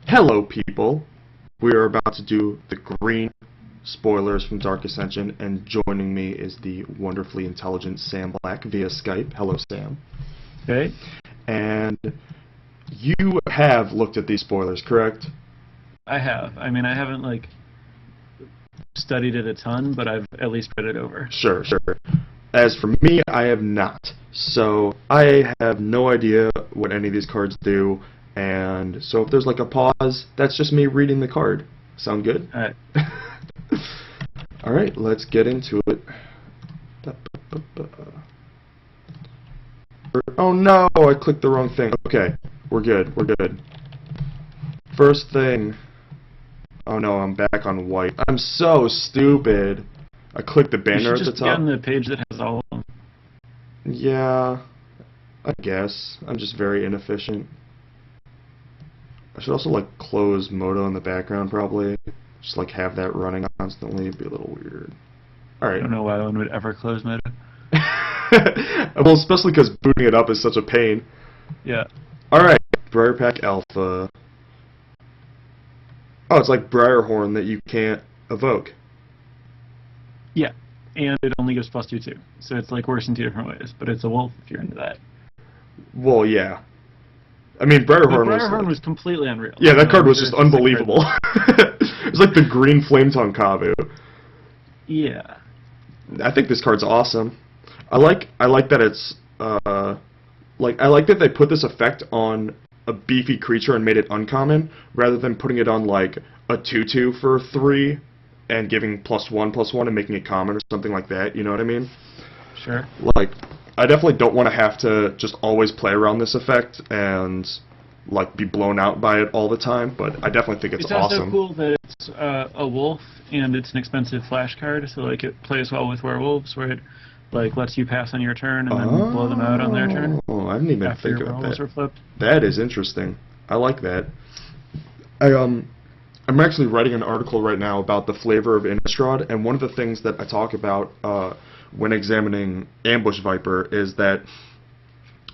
Hello, people. We are about to do the green spoilers from Dark Ascension, and joining me is the wonderfully intelligent Sam Black via Skype. Hello, Sam. Okay. And you have looked at these spoilers, correct? I have. I mean, I haven't, studied it a ton, but I've at least read it over. Sure. As for me, I have not. So I have no idea what any of these cards do, and so if there's a pause, that's just me reading the card. Sound good? Alright. Alright, let's get into it. Oh no, I clicked the wrong thing. Okay, we're good. First thing. Oh no, I'm back on white. I'm so stupid. I clicked the banner at the top. You should just be on the page that has all of them. Yeah, I guess. I'm just very inefficient. I should also close Moto in the background probably. Just have that running constantly. It'd be a little weird. Alright. I don't know why one would ever close Moto. Well, especially because booting it up is such a pain. Yeah. Alright, Briarpack Alpha. Oh, it's like Briarhorn that you can't evoke. Yeah, and it only gives +2/2, so it's worse in two different ways, but it's a wolf if you're into that. Well, yeah. I mean, Briarhorn was completely unreal. Yeah, that card was just unbelievable. It was like the green Flametongue Kavu. Yeah. I think this card's awesome. I like that it's I like that they put this effect on a beefy creature and made it uncommon rather than putting it on a 2/2 for 3 and giving +1/+1 and making it common or something like that. You know what I mean? Sure. I definitely don't want to have to just always play around this effect and be blown out by it all the time, but I definitely think it's awesome. It's also cool that it's a wolf and it's an expensive flash card, so it plays well with werewolves where it lets you pass on your turn and then blow them out on their turn. Oh, I didn't even after think your about werewolves that. are flipped. That is interesting. I like that. I'm actually writing an article right now about the flavor of Innistrad, and one of the things that I talk about when examining Ambush Viper is that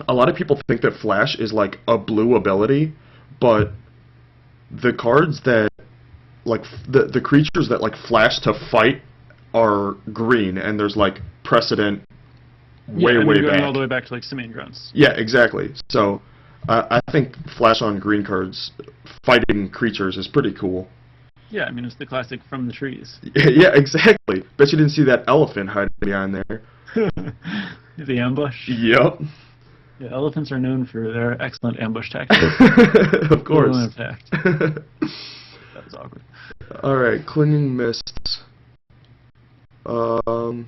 a lot of people think that Flash is a blue ability, but the cards that the creatures that Flash to fight are green, and there's precedent way going back. all the way back to Simian Grunts. Yeah, exactly. So I think Flash on green cards fighting creatures is pretty cool. Yeah, I mean, it's the classic from the trees. Yeah, exactly. Bet you didn't see that elephant hiding behind there. The ambush. Yep. Yeah, elephants are known for their excellent ambush tactics. Of course. Fact. That was awkward. Alright, Clinging Mists. Fog,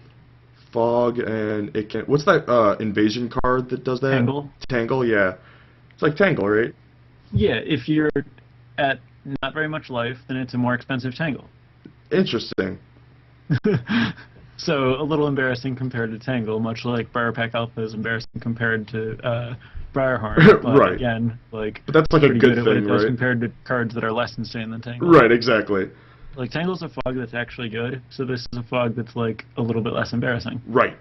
and it can... What's that invasion card that does that? Tangle. Tangle, yeah. It's like Tangle, right? Yeah, if you're at not very much life, then it's a more expensive Tangle. Interesting. So, a little embarrassing compared to Tangle, much like Briarpack Alpha is embarrassing compared to Briarhorn. But right. Again, but that's a good at what it thing, does right? compared to cards that are less insane than Tangle. Right, exactly. Tangle's a fog that's actually good, so this is a fog that's a little bit less embarrassing. Right.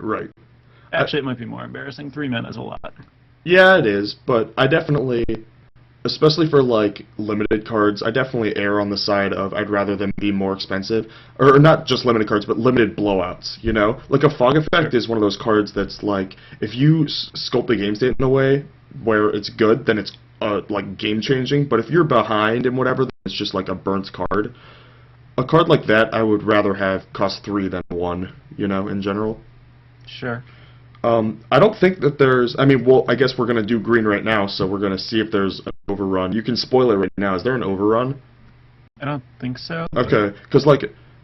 Actually, it might be more embarrassing. 3 mana is a lot. Yeah, it is, but I definitely, especially for limited cards, I definitely err on the side of I'd rather them be more expensive, or not just limited cards, but limited blowouts. You know, a fog effect is one of those cards that's if you sculpt the game state in a way where it's good, then it's game changing. But if you're behind and whatever, then it's just a burnt card. A card like that, I would rather have cost 3 than 1. You know, in general. Sure. I don't think that there's... I mean, well, I guess we're going to do green right now, so we're going to see if there's an overrun. You can spoil it right now. Is there an overrun? I don't think so. Okay, because,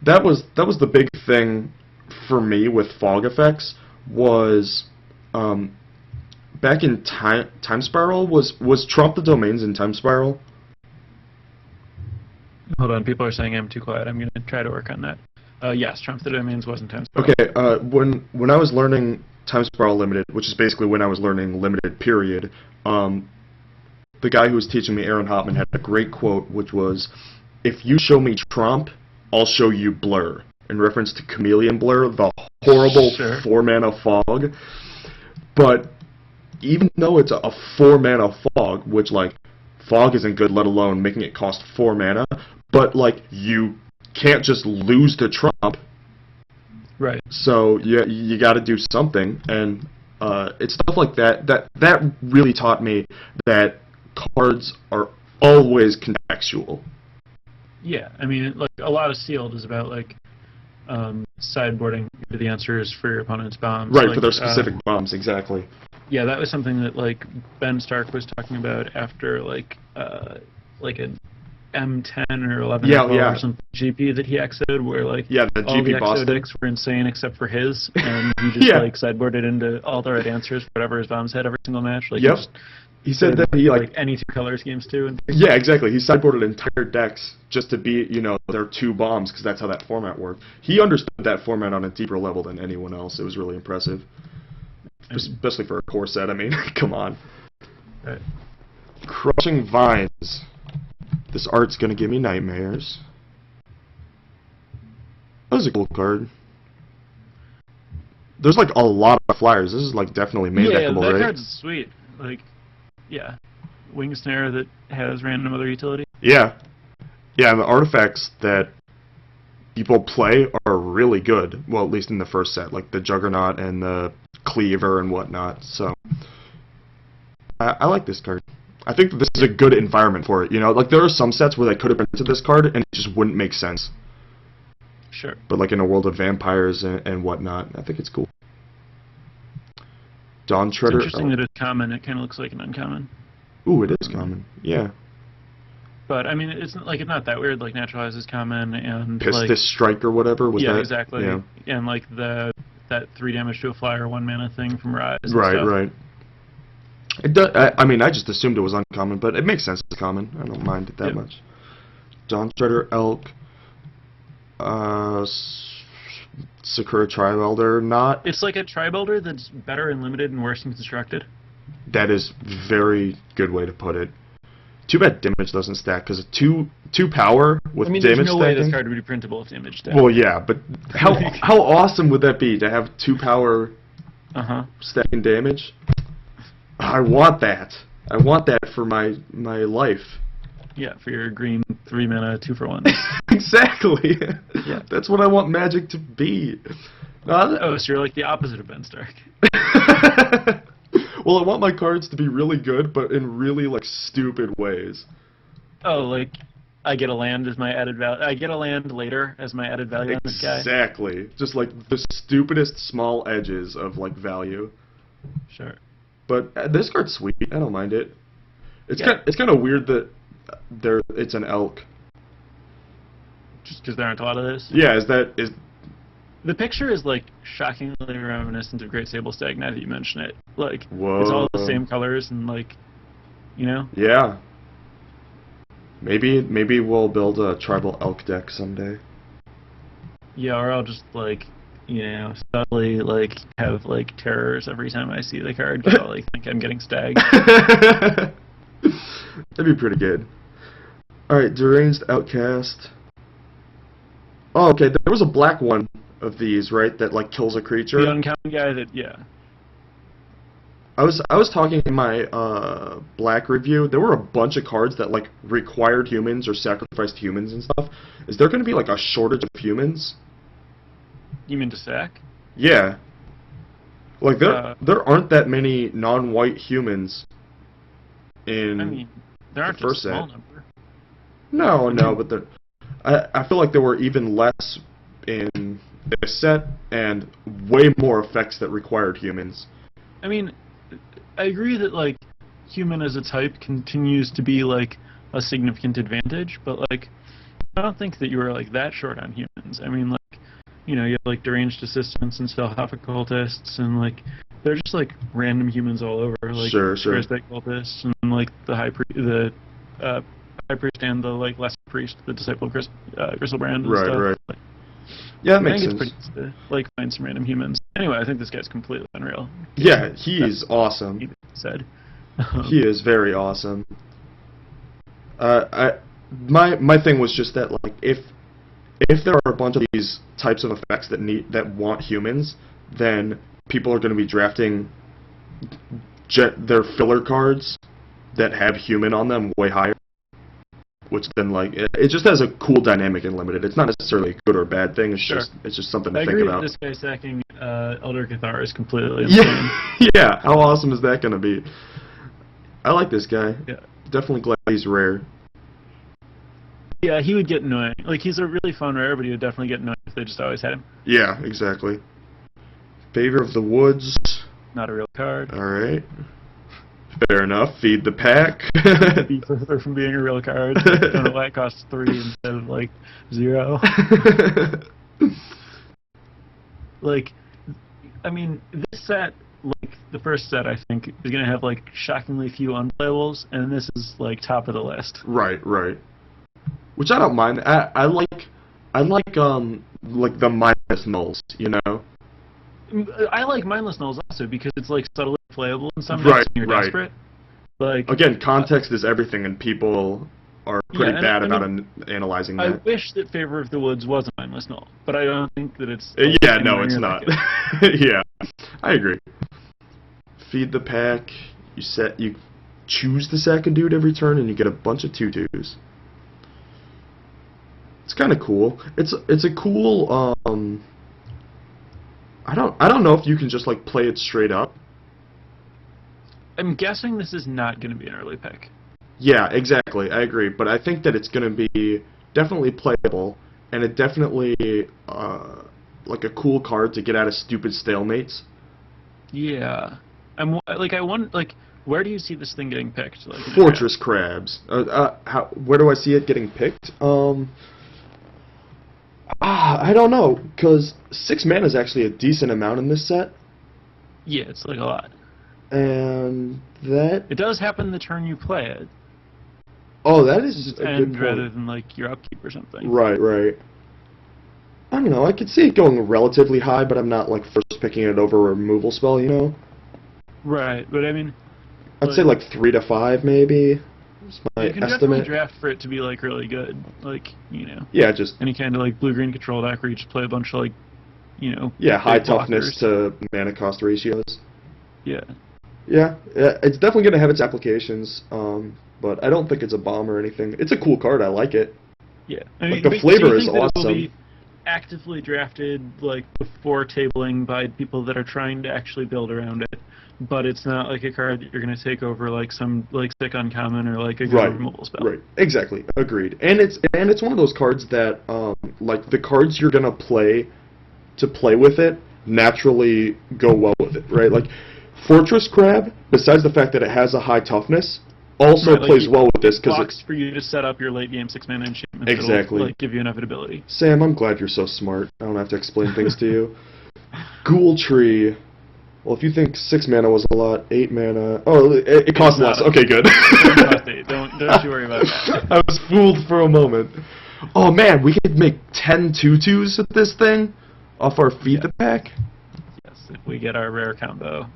that was the big thing for me with fog effects was... back in Time Spiral, was Trump the Domains in Time Spiral? Hold on, people are saying I'm too quiet. I'm going to try to work on that. Yes, Trump the Domains was in Time Spiral. Okay, when I was learning Time Spiral Limited, which is basically when I was learning Limited, period, the guy who was teaching me, Aaron Hopman, had a great quote, which was, "If you show me Trump, I'll show you Blur," in reference to Chameleon Blur, the horrible 4-mana fog. But even though it's a 4-mana fog, which Fog isn't good, let alone making it cost 4 mana. But like you can't just lose to Trump. Right. So you got to do something, and it's stuff like that really taught me that cards are always contextual. Yeah, I mean, like a lot of Sealed is about like sideboarding the answers for your opponent's bombs. Right, like, for their specific bombs, exactly. Yeah, that was something that like Ben Stark was talking about after like an M10 or 11 or 12 or something GP that he exited, where like the all GP the exo Boston decks were insane except for his, and he just like sideboarded into all the right answers, whatever his bombs had every single match. Like he said that he like any 2 color schemes too. And yeah, exactly. He sideboarded entire decks just to be, their 2 bombs, because that's how that format worked. He understood that format on a deeper level than anyone else. It was really impressive, especially for a core set. I mean, come on. Right. Crushing Vines. This art's gonna give me nightmares. That was a cool card. There's like a lot of flyers. This is like definitely main deckable, that right? card's sweet. Like, yeah, Wing Snare that has random other utility. Yeah, and the artifacts that people play are really good. Well, at least in the first set, like the Juggernaut and the Cleaver and whatnot. So I like this card. I think that this is a good environment for it. Like there are some sets where they could have printed this card and it just wouldn't make sense. Sure. But like in a world of vampires and whatnot, I think it's cool. Dawn Treader. It's interesting that it's common. It kind of looks like an uncommon. Ooh, it is common. Yeah. But I mean, it's not that weird. Like Naturalize is common, and Pistis like, Strike or whatever was that? Yeah, exactly. Yeah. And like that 3 damage to a flyer 1 mana thing from Rise. Right. It does, I mean, I just assumed it was uncommon, but it makes sense it's common. I don't mind it that much. Dawn Treader, Elk, Sakura Tribe Elder, not... It's like a Tribe Elder that's better in Limited and worse in Constructed. That is very good way to put it. Too bad damage doesn't stack, because 2 power with damage there's no stacking... way this card would be printable if damage stacked. Well, yeah, but how awesome would that be to have 2 power stacking damage? I want that. I want that for my life. Yeah, for your green 3 mana 2 for 1. Exactly. Yeah. That's what I want Magic to be. So you're like the opposite of Ben Stark. Well, I want my cards to be really good, but in really like stupid ways. Oh, like I get a land as my added value. I get a land later as my added value on this guy. Exactly. Just like the stupidest small edges of like value. Sure. But this card's sweet. I don't mind it. It's kind of weird that it's an elk. Just because there aren't a lot of this. Yeah. The picture is like shockingly reminiscent of Great Sable Stag. Now that you mention it, like whoa. It's all the same colors and like, Yeah. Maybe we'll build a tribal elk deck someday. Yeah, or I'll just like. Subtly like have like terrors every time I see the card because I'll like think I'm getting stagged. That'd be pretty good. Alright, Deranged Outcast. Oh, okay, there was a black one of these, right, that like kills a creature. The uncommon guy that, yeah. I was talking in my black review, there were a bunch of cards that like required humans or sacrificed humans and stuff. Is there going to be like a shortage of humans? You mean to sack? Yeah. Like there aren't that many non-white humans in there aren't the first a small set. number. No, but I feel like there were even less in this set and way more effects that required humans. I mean, I agree that like human as a type continues to be like a significant advantage, but like I don't think that you were like that short on humans. I mean, like you have like deranged assistants and Stelhoff cultists, and like they're just like random humans all over, like sure. cultists, and like the high priest and the like lesser priest, the disciple of Grizzlebrand and stuff. Right. Like, Yeah, that makes I sense. think it's pretty to like find some random humans. Anyway, I think this guy's completely unreal. Yeah, he is awesome. He said. He is very awesome. My thing was just that like if there are a bunch of these types of effects that want humans, then people are going to be drafting their filler cards that have human on them way higher. Which then, like, it just has a cool dynamic in limited. It's not necessarily a good or bad thing. It's Sure. just something to I think agree about. that this guy sacking Elder Cathar is completely insane. Yeah, yeah. How awesome is that gonna be? I like this guy. Yeah. Definitely glad he's rare. Yeah, he would get annoying. Like, he's a really fun rare, but he would definitely get annoying if they just always had him. Yeah, exactly. Favor of the Woods. Not a real card. All right. Fair enough. Feed the pack. Be further from being a real card. Don't know why it costs 3 instead of, like, 0. Like, I mean, this set, like the first set, I think, is going to have, like, shockingly few unplayables, and this is, like, top of the list. Right, right. Which I don't mind. I like the minus nulls, you know? I like mindless nulls also because it's, like, subtly playable in some Right, decks when you're right. desperate. Like, Again, context is everything, and people are pretty yeah, bad I about mean, analyzing I that. wish that Favor of the Woods was a mindless null, but I don't think that it's... Yeah, no, anywhere it's near not. that good. Yeah, I agree. Feed the pack. You choose the second dude every turn, and you get a bunch of 2/2s. It's kind of cool. It's a cool. I don't know if you can just like play it straight up. I'm guessing this is not going to be an early pick. Yeah, exactly. I agree, but I think that it's going to be definitely playable, and it definitely like a cool card to get out of stupid stalemates. Yeah. I want, like, where do you see this thing getting picked? Like, in the Fortress draft? crabs. Where do I see it getting picked? I don't know, because 6 mana is actually a decent amount in this set, Yeah, it's, like, a lot. and that... It does happen the turn you play it. Oh, that is a good And point. rather than, like, your upkeep or something. Right, right. I don't know, I could see it going relatively high, but I'm not, like, first picking it over a removal spell, you know? Right, but I mean... I'd say, like, 3 to 5, maybe. That's my you can definitely estimate. draft for it to be, like, really good. Like, you know... Yeah, just... Any kind of, like, blue-green control deck where you just play a bunch of, like, you know... Yeah, high big toughness blockers. to mana cost ratios. Yeah. Yeah, it's definitely going to have its applications, but I don't think it's a bomb or anything. It's a cool card, I like it. Yeah. Like, the but flavor do you is think that it will awesome. be actively drafted, like, before tabling by people that are trying to actually build around it, but it's not like a card that you're going to take over, like, some, like, sick uncommon or, like, a good Right, removal spell? right, exactly, agreed. And it's one of those cards that, like, the cards you're going to play with it naturally go well with it, right? Like, Fortress Crab, besides the fact that it has a high toughness, also Right, like, plays well with this because blocks for you to set up your late game 6 mana enchantment. Exactly. That'll, like, give you inevitability. Sam, I'm glad you're so smart. I don't have to explain things to you. Ghoul-tree. Well, if you think 6 mana was a lot, 8 mana... Oh, it costs less. Okay, good. It costs 8. Don't you worry about that. I was fooled for a moment. Oh, man, we could make 10 2/2s with this thing off our Feed the Pack? Yes, if we get our rare combo.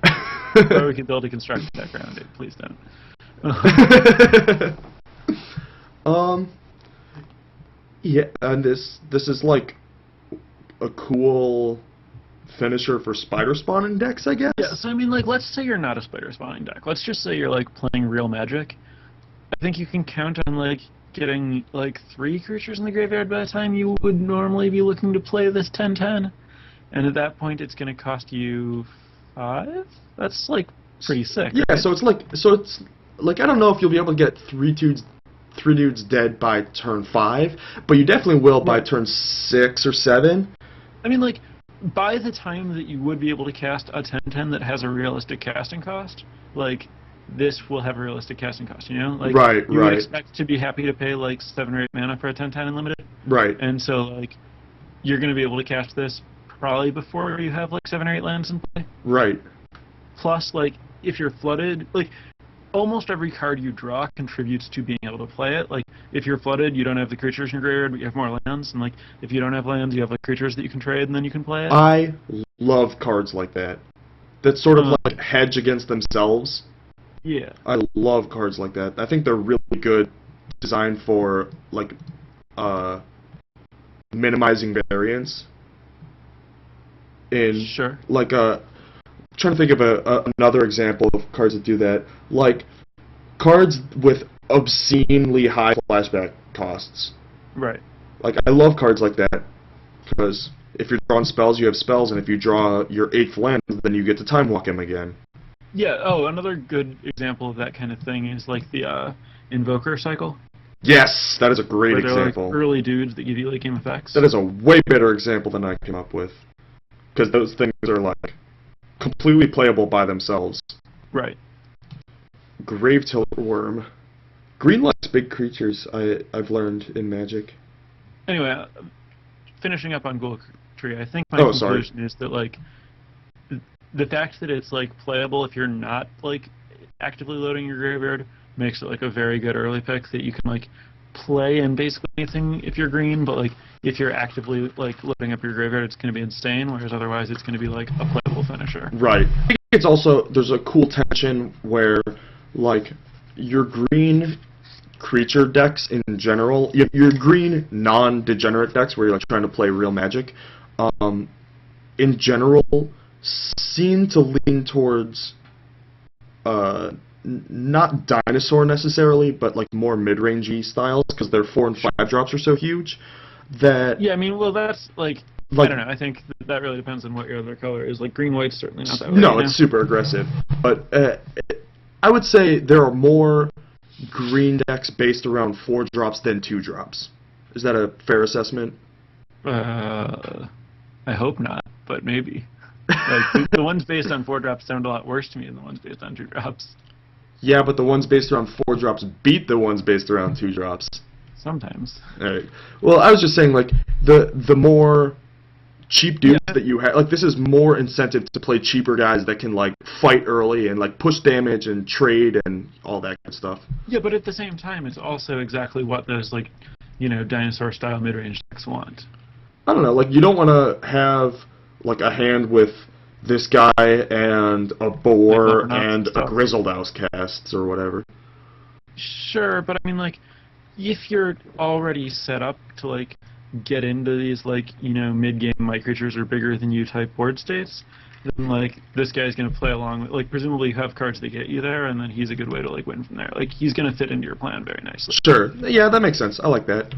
Or we can build a construction deck around it. Please don't. Yeah, and this is like a cool finisher for spider spawning decks, I guess. Yeah, so I mean, like, let's say you're not a spider spawning deck. Let's just say you're, like, playing real Magic. I think you can count on, like, getting, like, 3 creatures in the graveyard by the time you would normally be looking to play this 10/10. And at that point, it's going to cost you 5? That's, like, pretty sick. Yeah, right? so it's like I don't know if you'll be able to get three dudes dead by turn 5, but you definitely will by turn 6 or 7. I mean, like, by the time that you would be able to cast a 10/10 that has a realistic casting cost, like, this will have a realistic casting cost, you know? Like, Right, you right. would expect to be happy to pay, like, 7 or 8 mana for a 10/10 unlimited. Right. And so, like, you're going to be able to cast this probably before you have, like, 7 or 8 lands in play. Right. Plus, like, if you're flooded, like, almost every card you draw contributes to being able to play it. Like, if you're flooded, you don't have the creatures in your graveyard, but you have more lands. And, like, if you don't have lands, you have, like, creatures that you can trade, and then you can play it. I love cards like that. That sort of like hedge against themselves. Yeah. I love cards like that. I think they're really good, designed for like minimizing variance. In Sure. like trying to think of another example of cards that do that. Like cards with obscenely high flashback costs. Right. Like, I love cards like that, because if you're drawing spells, you have spells, and if you draw your 8th land, then you get to Time Walk him again. Yeah, another good example of that kind of thing is like the Invoker cycle. Yes, that is a great where they're example. like early dudes that give you late game effects. That is a way better example than I came up with. Because those things are, like, completely playable by themselves. Right. Grave Tilt Worm. Green likes big creatures, I've learned in Magic. Anyway, finishing up on Ghoul-tree, I think my conclusion is that, like, the fact that it's, like, playable if you're not, like, actively loading your graveyard makes it, like, a very good early pick that you can, like, play in basically anything if you're green, but, like, if you're actively, like, loading up your graveyard, it's going to be insane, whereas otherwise it's going to be, like, a playable finisher. Right. I think it's also, there's a cool tension where, like, your green creature decks in general, your green non-degenerate decks where you're, like, trying to play real Magic, in general, seem to lean towards, not dinosaur necessarily, but like more mid-rangey styles, because their 4 and 5 drops are so huge that... Yeah, I mean, well, that's like I don't know, I think that really depends on what your other color is. Like, green-white's certainly not that way. No, it's super aggressive. But I would say there are more green decks based around 4 drops than 2 drops. Is that a fair assessment? I hope not, but maybe. Like, the ones based on 4 drops sound a lot worse to me than the ones based on 2 drops. Yeah, but the ones based around 4 drops beat the ones based around 2 drops. Sometimes. Alright. Well, I was just saying, like, the more cheap dudes that you have, like, this is more incentive to play cheaper guys that can, like, fight early and, like, push damage and trade and all that good stuff. Yeah, but at the same time, it's also exactly what those, like, you know, dinosaur-style mid-range decks want. I don't know, like, you don't want to have, like, a hand with this guy and a boar and a Grizzled Outcasts or whatever. Sure, but I mean, like, if you're already set up to, like, get into these, like, you know, mid-game my creatures are bigger than you type board states, then, like, this guy's going to play along, like, presumably you have cards that get you there, and then he's a good way to, like, win from there. Like, he's going to fit into your plan very nicely. Sure. Yeah, that makes sense. I like that.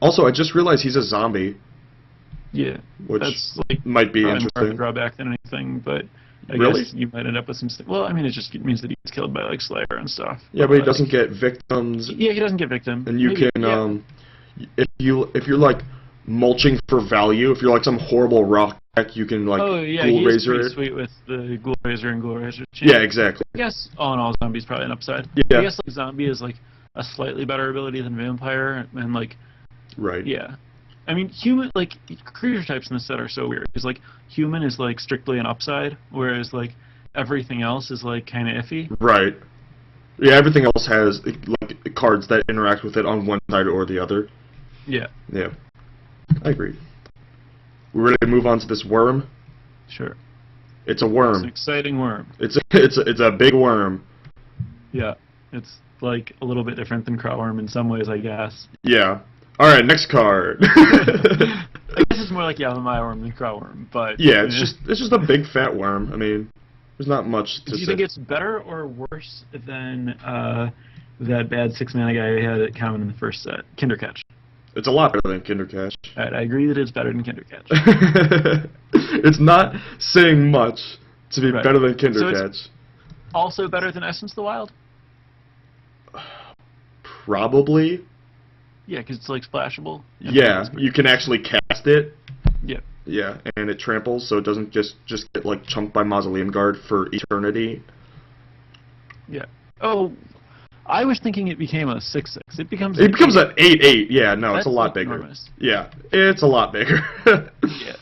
Also, I just realized he's a zombie. Yeah, which that's, like, might be more interesting. of a drawback than anything, but I Really? guess you might end up with some... Well, I mean, it just means that he gets killed by, like, Slayer and stuff. Yeah, but he doesn't get victims. Yeah, he doesn't get victim. And you Maybe, can, if you're, like, mulching for value, if you're, like, some horrible rock deck, you can, like, Ghoul Razor he's pretty sweet with the Ghoul Razor and Ghoul Razor. Yeah, exactly. I guess, all in all, Zombie's probably an upside. Yeah. I guess, like, Zombie is, like, a slightly better ability than Vampire, and, like... Right. Yeah. I mean, human, like, creature types in this set are so weird. Because, like, human is, like, strictly an upside, whereas, like, everything else is, like, kind of iffy. Right. Yeah, everything else has, like, cards that interact with it on one side or the other. Yeah. Yeah. I agree. We're ready to move on to this worm? Sure. It's a worm. It's an exciting worm. It's a big worm. Yeah. It's, like, a little bit different than Crowworm in some ways, I guess. Yeah. Alright, next card. I guess it's more like Yavimaya Worm than Crowworm, but... Yeah, it's just a big fat worm. I mean, there's not much to say. Do you think it's better or worse than that bad 6-mana guy we had at common in the first set, Kindercatch? It's a lot better than Kindercatch. Alright, I agree that it's better than Kindercatch. It's not saying much to be better than Kindercatch. So it's also better than Essence the Wild? Probably. Yeah, because it's, like, splashable. Yeah, you can actually cast it. Yeah. Yeah, and it tramples, so it doesn't just get, like, chunked by Mausoleum Guard for eternity. Yeah. Oh, I was thinking it became a 6/6. It becomes an 8/8. Yeah, no, it's a lot bigger. Enormous. Yeah, it's a lot bigger. Yeah.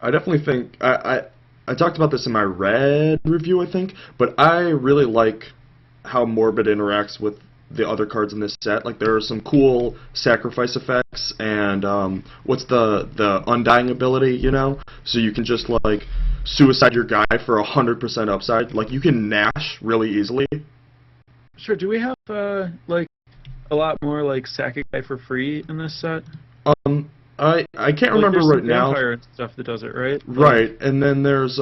I definitely think I talked about this in my red review, I think, but I really like how Morbid interacts with the other cards in this set. Like, there are some cool sacrifice effects, and what's the Undying ability, you know? So you can just, like, suicide your guy for 100% upside. Like, you can Nash really easily. Sure, do we have, like, a lot more, like, sack a guy for free in this set? I can't remember there's right some now. Vampire and stuff that does it, right? Right, and then there's,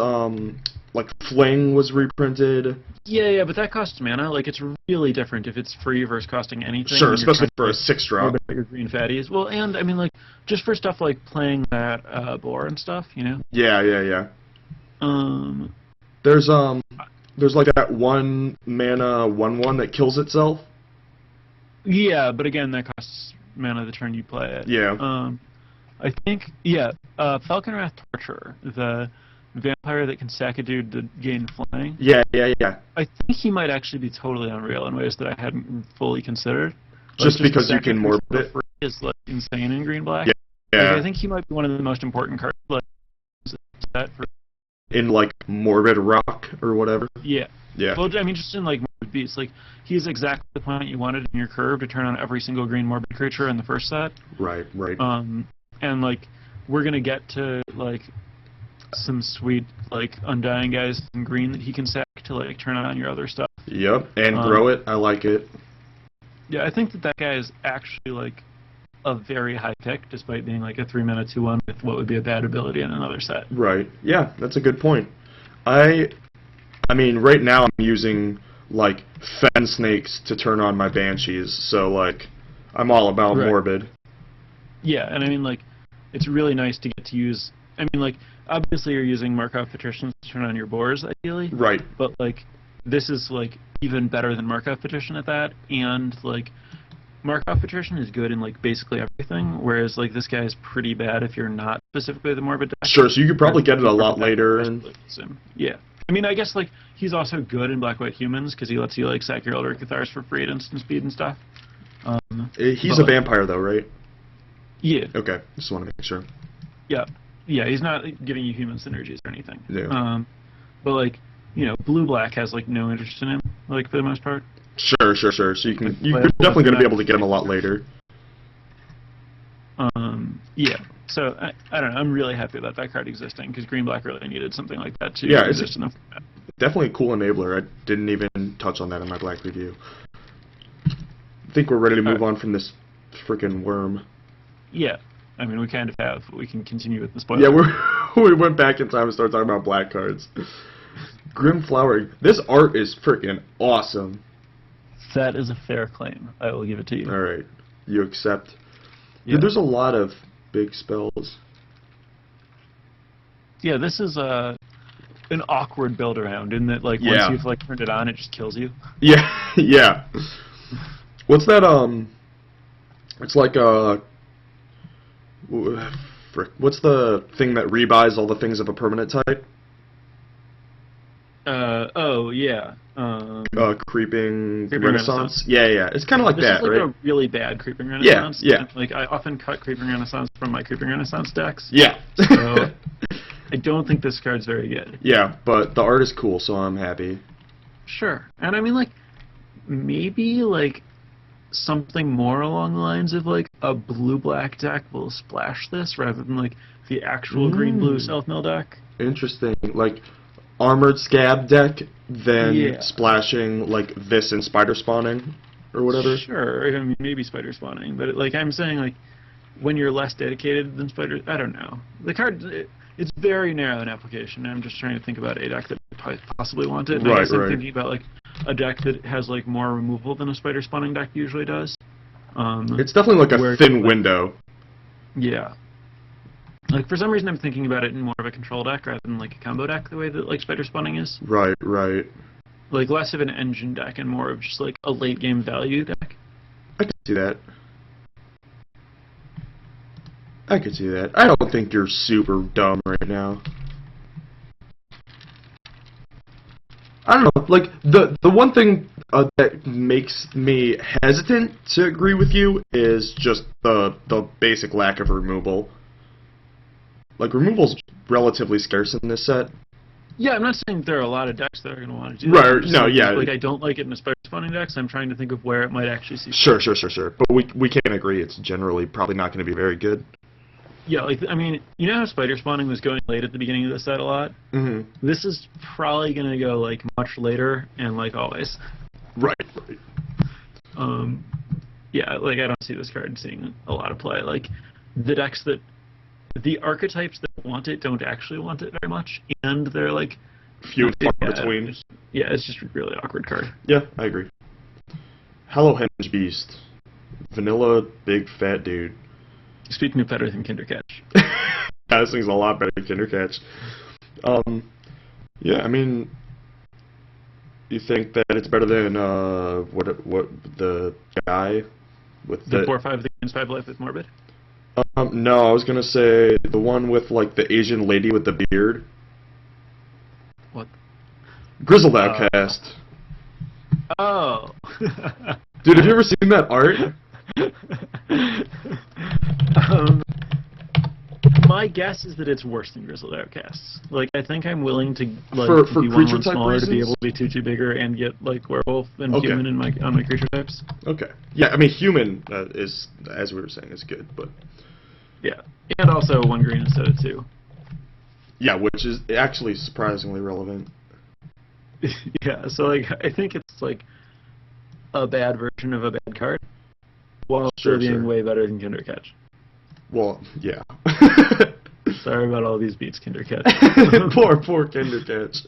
like Fling was reprinted. Yeah, but that costs mana. Like, it's really different if it's free versus costing anything. Sure, when you're especially trying for a to, 6-drop. morbid your green fatties. Well, and I mean, like, just for stuff like playing that boar and stuff, you know. Yeah. Um, There's like that 1 mana 1/1 that kills itself. yeah, but again, that costs mana the turn you play it. Yeah. I think, Falconwrath Torturer, the vampire that can sack a dude to gain flying. Yeah. I think he might actually be totally unreal in ways that I hadn't fully considered. Just because you sacking can morbid for it. free is like insane in green black. Yeah. Like, I think he might be one of the most important cards. Like, set for In like morbid rock or whatever. yeah. Yeah. Well, I mean, just in like morbid beasts, like he's exactly the point you wanted in your curve to turn on every single green morbid creature in the first set. Right. And like we're gonna get to like some sweet like undying guys in green that he can sack to like turn on your other stuff. Yep. And grow it. I like it. Yeah, I think that guy is actually like a very high pick, despite being like a 3-mana 2/1 with what would be a bad ability in another set. Right. Yeah, that's a good point. I mean, right now I'm using like fen snakes to turn on my banshees, so like I'm all about morbid. Yeah, and I mean like it's really nice to get to use. I mean like obviously you're using Markov Petitions to turn on your boars ideally. Right. But like this is like even better than Markov Petition at that, and like Markov Petition is good in like basically everything, whereas like this guy is pretty bad if you're not specifically the morbid deck. Sure, so you could probably get it a lot later. Yeah. I mean, I guess like he's also good in Black White Humans because he lets you like sack your Elder Cathars for free at instant speed and stuff. He's a vampire though, right? Yeah. Okay, just want to make sure. Yeah, he's not giving you human synergies or anything. Yeah. But like, you know, blue-black has like no interest in him, like for the most part. Sure. So you're definitely going to be able to get him a lot later. Yeah. So I don't know. I'm really happy about that card existing because green-black really needed something like that to exist in the format. Definitely a cool enabler. I didn't even touch on that in my black review. I think we're ready to move on from this freaking worm. Yeah. I mean, we kind of have. We can continue with the spoilers. Yeah, we went back in time and started talking about black cards. Grim Flower. This art is freaking awesome. That is a fair claim. I will give it to you. All right. You accept. Yeah. Dude, there's a lot of big spells. Yeah, this is an awkward build around in that like once you've like turned it on, it just kills you. Yeah. What's that? It's like frick. What's the thing that rebuys all the things of a permanent type? Oh yeah. Creeping Renaissance. Yeah. It's kind of like this that, is like right? a really bad Creeping Renaissance. Yeah. And, like I often cut Creeping Renaissance from my Creeping Renaissance decks. Yeah. So I don't think this card's very good. Yeah, but the art is cool, so I'm happy. Sure. And I mean like maybe like something more along the lines of like a blue-black deck will splash this rather than like the actual green-blue self-mill deck. Interesting. Like armored scab deck, then splashing like this in spider spawning or whatever. Sure, I mean maybe spider spawning, but like I'm saying, like when you're less dedicated than spider, I don't know. The card it's very narrow in application. I'm just trying to think about a deck that possibly want it. Right. I'm thinking about like a deck that has like more removal than a spider spawning deck usually does. It's definitely like a thin window. Yeah. Like, for some reason, I'm thinking about it in more of a control deck rather than, like, a combo deck, the way that, like, Spider Spawning is. Right. Like, less of an engine deck and more of just, like, a late-game value deck. I could see that. I don't think you're super dumb right now. I don't know, like, the one thing that makes me hesitant to agree with you is just the basic lack of removal. Like, removal's relatively scarce in this set. Yeah, I'm not saying there are a lot of decks that are going to want to do that. Right, Like, I don't like it in the Spider Spawning decks. I'm trying to think of where it might actually see. Sure. But we can't agree it's generally probably not going to be very good. Yeah, like, I mean, you know how Spider Spawning was going late at the beginning of the set a lot? Mm-hmm. This is probably going to go, like, much later and, like, always. Right. Yeah, like, I don't see this card seeing a lot of play. Like, the archetypes that want it don't actually want it very much, and they're, like, few and far Yeah, between. Yeah, it's just a really awkward card. Yeah, I agree. Hallowhenge Beast. Vanilla, big, fat dude. Speaking of better than Kindercatch. This thing's a lot better than Kindercatch. Yeah, I mean, you think that it's better than what the guy with The 4/5 the gains 5 life with morbid. No, I was gonna say the one with like the Asian lady with the beard. What? Grizzled Outcast. Oh. Dude, have you ever seen that art? My guess is that it's worse than Grizzled Outcasts. Like, I think I'm willing to like For be creature one type smaller to be reasons? able to be two bigger and get like werewolf and Okay. human in on my creature types. Okay. Yeah, I mean human is, as we were saying, is good, but Yeah, and also 1 green instead of 2. yeah, which is actually surprisingly relevant. Yeah, so like I think it's like a bad version of a bad card, while still being way better than Kindercatch. Well, yeah. Sorry about all these beats, Kindercatch. poor Kindercatch.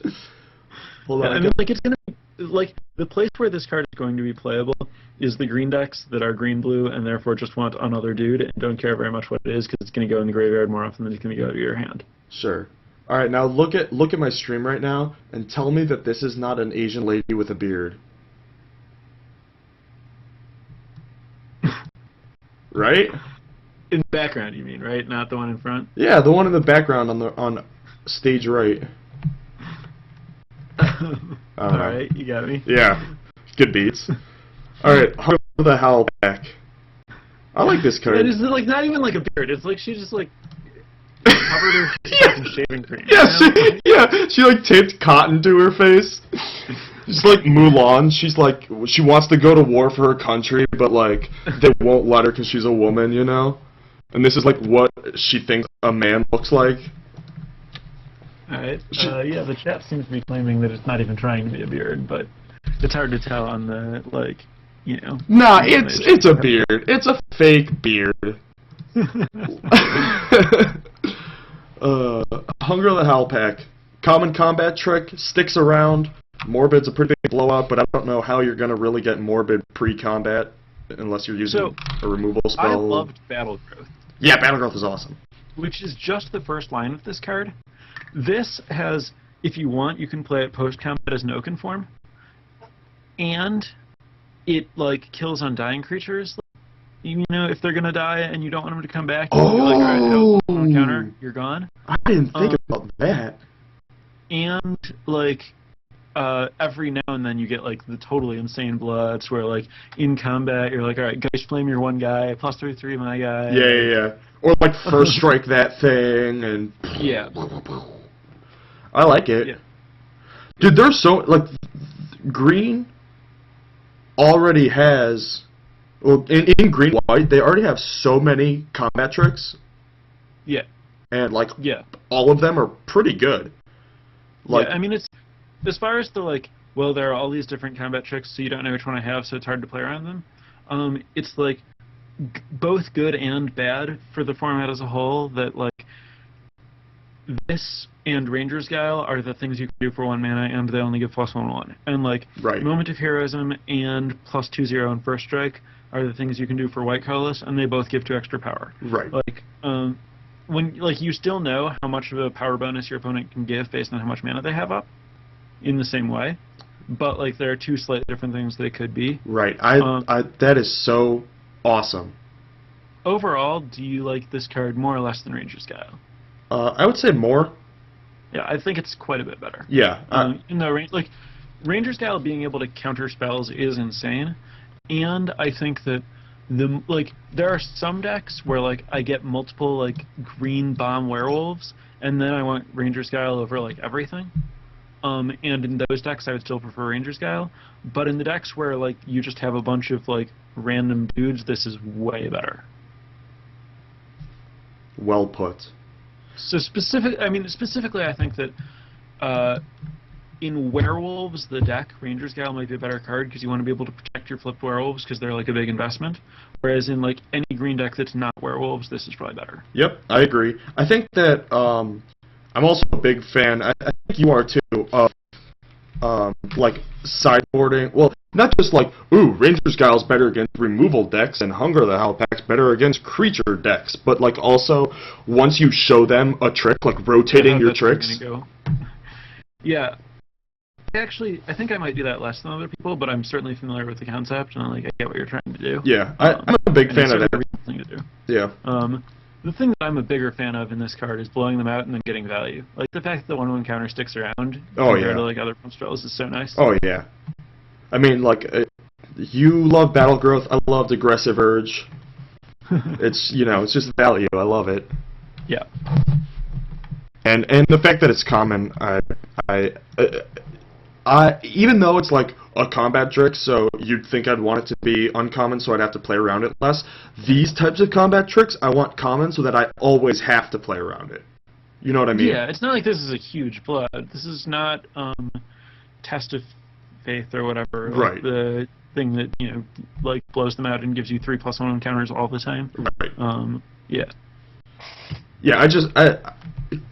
Hold Yeah, on. I mean, like it's gonna be, like the place where this card is going to be playable is the green decks that are green-blue and therefore just want another dude and don't care very much what it is because it's going to go in the graveyard more often than it's going to go out of your hand. Sure. All right, now look at my stream right now and tell me that this is not an Asian lady with a beard. Right? In the background, you mean, right? Not the one in front? Yeah, the one in the background on stage right. Alright, you got me. Yeah, good beats. All right, Hunger the Howl back. I like this card. And it's like not even like a beard. It's like she just like covered her face in shaving cream. Yeah, You know? she like taped cotton to her face. Just like Mulan, she's like she wants to go to war for her country, but like they won't let her because she's a woman, you know. And this is like what she thinks a man looks like. Alright. Yeah, the chat seems to be claiming that it's not even trying to be a beard, but it's hard to tell on the like, you know. Nah, it's a beard. It's a fake beard. Hunger the Howl pack. Common combat trick, sticks around. Morbid's a pretty big blowout, but I don't know how you're gonna really get Morbid pre-combat unless you're using a removal spell. I loved Battle Growth. Yeah, Battle Growth is awesome. Which is just the first line of this card. This has, if you want, you can play it post-combat as an Oaken form. And it, like, kills undying creatures. You know, if they're gonna die and you don't want them to come back, you can be like, alright, no counter, you're gone. I didn't think about that. And, like, every now and then you get, like, the totally insane bloods where, like, in combat, you're like, alright, Geist Flame your one guy, +3/3 my guy. Yeah. Or, like, first strike that thing, and... Yeah. I like it. Yeah. Dude, there's so... Like, green already has... Well, in green white, they already have so many combat tricks. Yeah. And, like, Yeah. all of them are pretty good. Like, yeah, I mean, it's... As far as the, like, well, there are all these different combat tricks, so you don't know which one I have, so it's hard to play around them. It's, like, both good and bad for the format as a whole, that, like, this and Ranger's Guile are the things you can do for 1 mana, and they only give +1/1. And, like, right. Moment of Heroism and +2/0 and First Strike are the things you can do for white colorless, and they both give 2 extra power. Right. Like, when, like, you still know how much of a power bonus your opponent can give based on how much mana they have up, in the same way, but like there are 2 slightly different things that it could be. Right. I that is so awesome. Overall, do you like this card more or less than Ranger's Guile? I would say more. Yeah, I think it's quite a bit better. Yeah. In the like Ranger's Guile being able to counter spells is insane, and I think that there are some decks where like I get multiple like green bomb werewolves, and then I want Ranger's Guile over like everything. And in those decks, I would still prefer Ranger's Guile. But in the decks where like you just have a bunch of like random dudes, this is way better. Well put. So specifically, I think that in Werewolves, the deck Ranger's Guile might be a better card because you want to be able to protect your flipped werewolves because they're like a big investment. Whereas in like any green deck that's not Werewolves, this is probably better. Yep, I agree. I think that I I'm also a big fan, I think you are too, of like sideboarding. Well, not just like, ooh, Ranger's Guile's better against removal decks and Hunger the Howl Pack's better against creature decks, but like also once you show them a trick, like rotating your tricks. Yeah. Actually, I think I might do that less than other people, but I'm certainly familiar with the concept, and I get what you're trying to do. Yeah, I'm a big fan of that. Thing to do. Yeah. The thing that I'm a bigger fan of in this card is blowing them out and then getting value. Like, the fact that the 1/1 counter sticks around compared to, like, other spells is so nice. Oh, yeah. I mean, like, you love Battle Growth, I loved Aggressive Urge. It's, you know, it's just value, I love it. Yeah. And the fact that it's common, even though it's like a combat trick, so you'd think I'd want it to be uncommon, so I'd have to play around it less. These types of combat tricks, I want common, so that I always have to play around it. You know what I mean? Yeah, it's not like this is a huge blood. This is not Test of Faith or whatever. Like right. The thing that, you know, like blows them out and gives you 3+1 counters all the time. Right. Yeah. Yeah,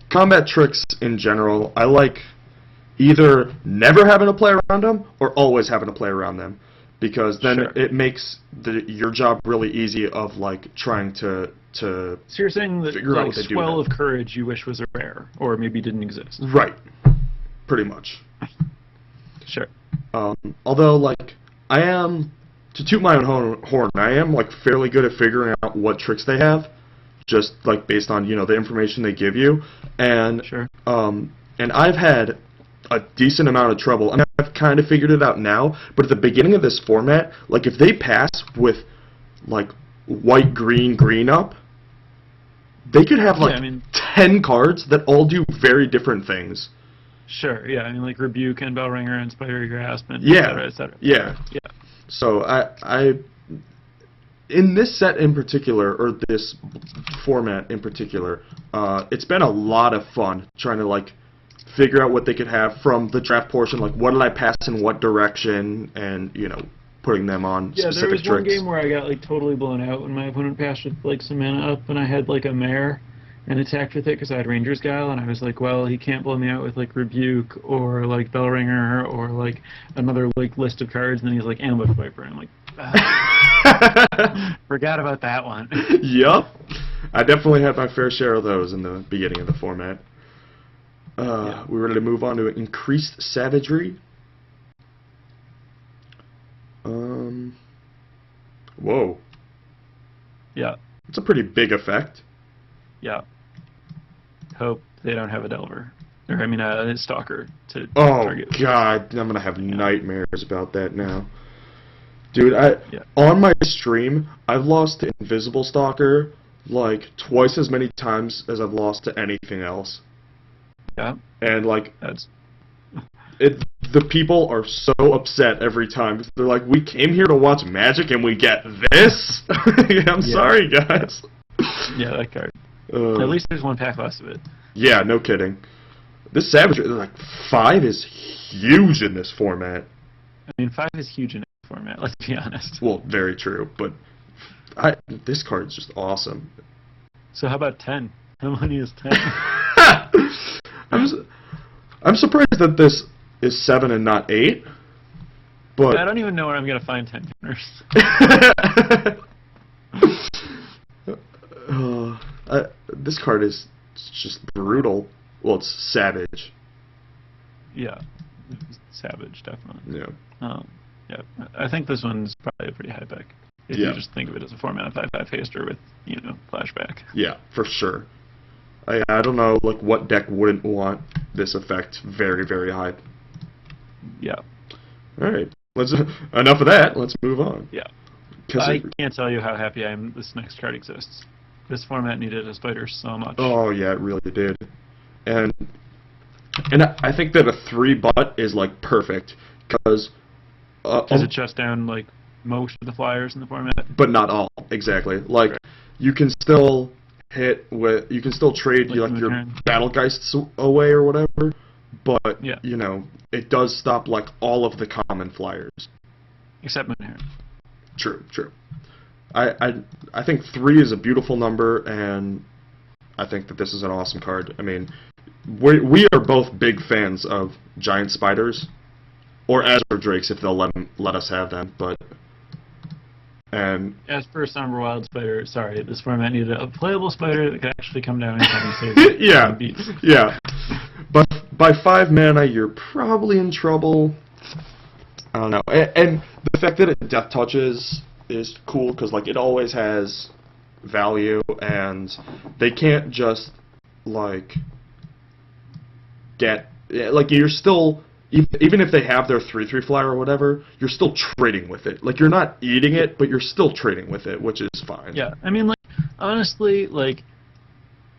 combat tricks in general, I like either never having to play around them or always having to play around them, because then it makes your job really easy of like trying to So you're saying that like Swell of Courage you wish was a rare, or maybe didn't exist. Right. Pretty much. Sure. Although, like, I am, to toot my own horn, I am like fairly good at figuring out what tricks they have, just like based on, you know, the information they give you, and and I've had a decent amount of trouble. I mean, I've kind of figured it out now, but at the beginning of this format, like if they pass with like white, green up, they could have like 10 cards that all do very different things. Sure, yeah, I mean like Rebuke and Bellringer and Spidery Grasp and et cetera. Yeah. So I in this set in particular, or this format in particular, it's been a lot of fun trying to like figure out what they could have from the draft portion, like what did I pass in what direction, and, you know, putting them on specific tricks. Yeah, there was one game where I got like totally blown out when my opponent passed with like some mana up, and I had like a mare and attacked with it because I had Ranger's Guile, and I was like, well, he can't blow me out with like Rebuke or like Bellringer or like another like list of cards, and then he's like Ambush Viper, and I'm like, forgot about that one. Yup. I definitely had my fair share of those in the beginning of the format. We're ready to move on to increased savagery. Whoa. Yeah. It's a pretty big effect. Yeah. Hope they don't have a Delver. Or, I mean, a Stalker to target. Oh, God. I'm going to have nightmares about that now. Dude, on my stream, I've lost to Invisible Stalker like twice as many times as I've lost to anything else. Yeah. And, like, the people are so upset every time. They're like, we came here to watch Magic and we get this? I'm sorry, guys. Yeah, that card. At least there's one pack less of it. Yeah, no kidding. This Savagery, like, 5 is huge in this format. I mean, 5 is huge in this format, let's be honest. Well, very true, but this card's just awesome. So how about 10? How many is 10? I'm surprised that this is 7 and not 8. But I don't even know where I'm gonna find 10 counters. This card is just brutal. Well, it's savage. Yeah, savage, definitely. Yeah. Yeah, I think this one's probably a pretty high pick. If you just think of it as a format of 5/5 haster with, you know, flashback. Yeah, for sure. I don't know, like, what deck wouldn't want this effect very, very high. Yeah. All right. Enough of that. Let's move on. Yeah. I can't tell you how happy I am this next card exists. This format needed a spider so much. Oh, yeah, it really did. And I think that a 3-butt is, like, perfect, because it shuts down, like, most of the flyers in the format? But not all, exactly. Like, you can still you can still trade like your Battle Geists away or whatever, but, you know, it does stop, like, all of the common flyers. Except Moonheron. True. I think 3 is a beautiful number, and I think that this is an awesome card. I mean, we are both big fans of giant spiders, or azure drakes if they'll let us have them. But and As for Somberwald Spider, sorry, this format needed a playable spider that could actually come down and save yeah, beats. yeah. But by 5 mana, you're probably in trouble. I don't know. And the fact that it death touches is cool because like it always has value, and they can't just like get like you're still. Even if they have their 3/3 flyer or whatever, you're still trading with it. Like, you're not eating it, but you're still trading with it, which is fine. Yeah, I mean, like, honestly, like,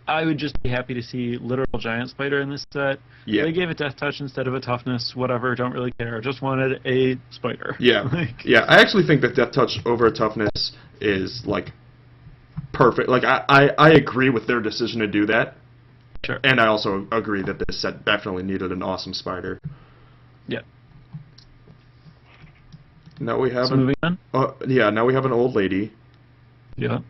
I would just be happy to see literal giant spider in this set. Yeah. They gave it death touch instead of a toughness, whatever, don't really care. Just wanted a spider. Yeah. Like, Yeah, I actually think that death touch over a toughness is, like, perfect. Like, I agree with their decision to do that. sure. And I also agree that this set definitely needed an awesome spider. Yeah. Now we have So moving on? yeah, now we have an old lady. Yeah.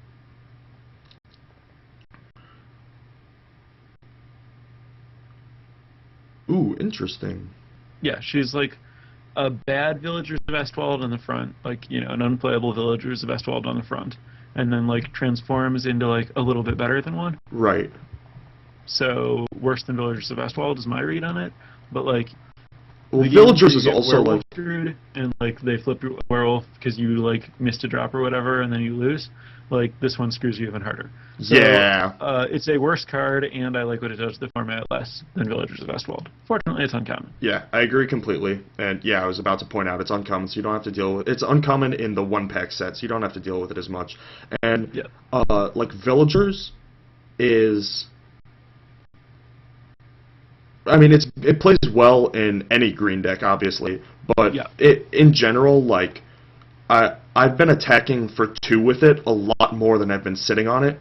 Ooh, interesting. Yeah, she's like a bad Villagers of Estwald on the front, like, you know, an unplayable Villagers of Estwald on the front, and then, like, transforms into, like, a little bit better than one. Right. So, worse than Villagers of Estwald is my read on it, but, like, Well, the game Villagers where is you get also, werewolf like... screwed, and, like, they flip your werewolf because you, like, missed a drop or whatever, and then you lose. Like, this one screws you even harder. So, Yeah. it's a worse card, and I like what it does to the format less than Villagers of Estwald. Fortunately, it's uncommon. Yeah, I agree completely. And yeah, I was about to point out it's uncommon, so you don't have to deal with it. It's uncommon in the one-pack set, so you don't have to deal with it as much. And, Yeah. like, Villagers is... I mean, it plays well in any green deck, obviously, but Yeah. in general, like, I've been attacking for 2 with it a lot more than I've been sitting on it.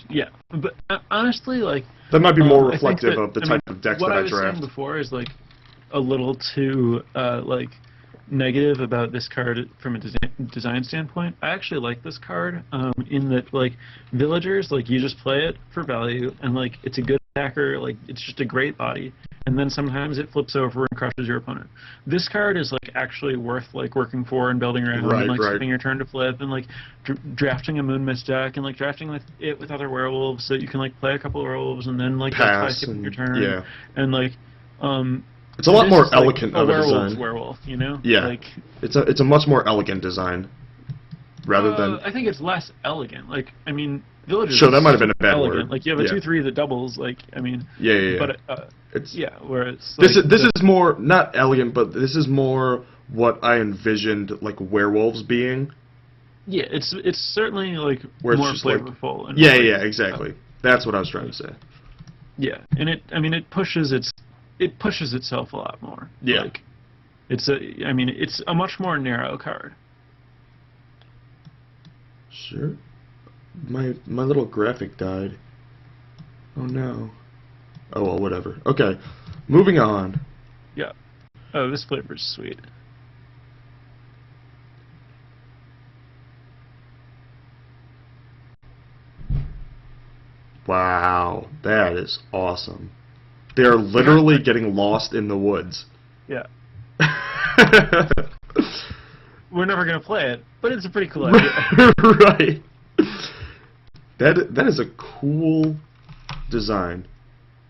Yeah, but honestly, like... That might be more I think reflective that, of the I type mean, of decks what that I I was draft. saying before is, like, a little too, like, negative about this card from a design standpoint. I actually like this card in that, like, Villagers, like, you just play it for value, and, like, it's a good attacker, like, it's just a great body, and then sometimes it flips over and crushes your opponent. This card is, like, actually worth, like, working for and building around, Right, and, like, right. skipping your turn to flip, and, like, drafting a Moon Mist deck, and, like, drafting with other werewolves, so you can, like, play a couple of werewolves, and then, like, that's by Pass skipping and, your turn, yeah. and, like, It's a lot this more is, like, elegant a of a werewolf's design. werewolf, you know? Yeah. Like, It's a much more elegant design, rather than... I think it's less elegant. Like, I mean, Villagers Sure, that is might have been a bad elegant. word. Like, you have a Yeah. 2/3 that doubles, like, I mean... Yeah. But, It's yeah, where it's... this like, is more not elegant, but this is more what I envisioned like werewolves being. Yeah, it's certainly, like, Where it's more just, like- flavorful. And, Yeah, like, yeah, exactly. That's what I was trying to say. Yeah, and it pushes itself a lot more. Yeah. Like, it's a much more narrow card. Sure. My little graphic died. Oh no. Oh well, whatever. Okay, moving on. Yeah. Oh, this flavor's sweet. Wow, that is awesome. They are literally getting lost in the woods. Yeah. We're never gonna play it, but it's a pretty cool idea. Right. That is a cool design.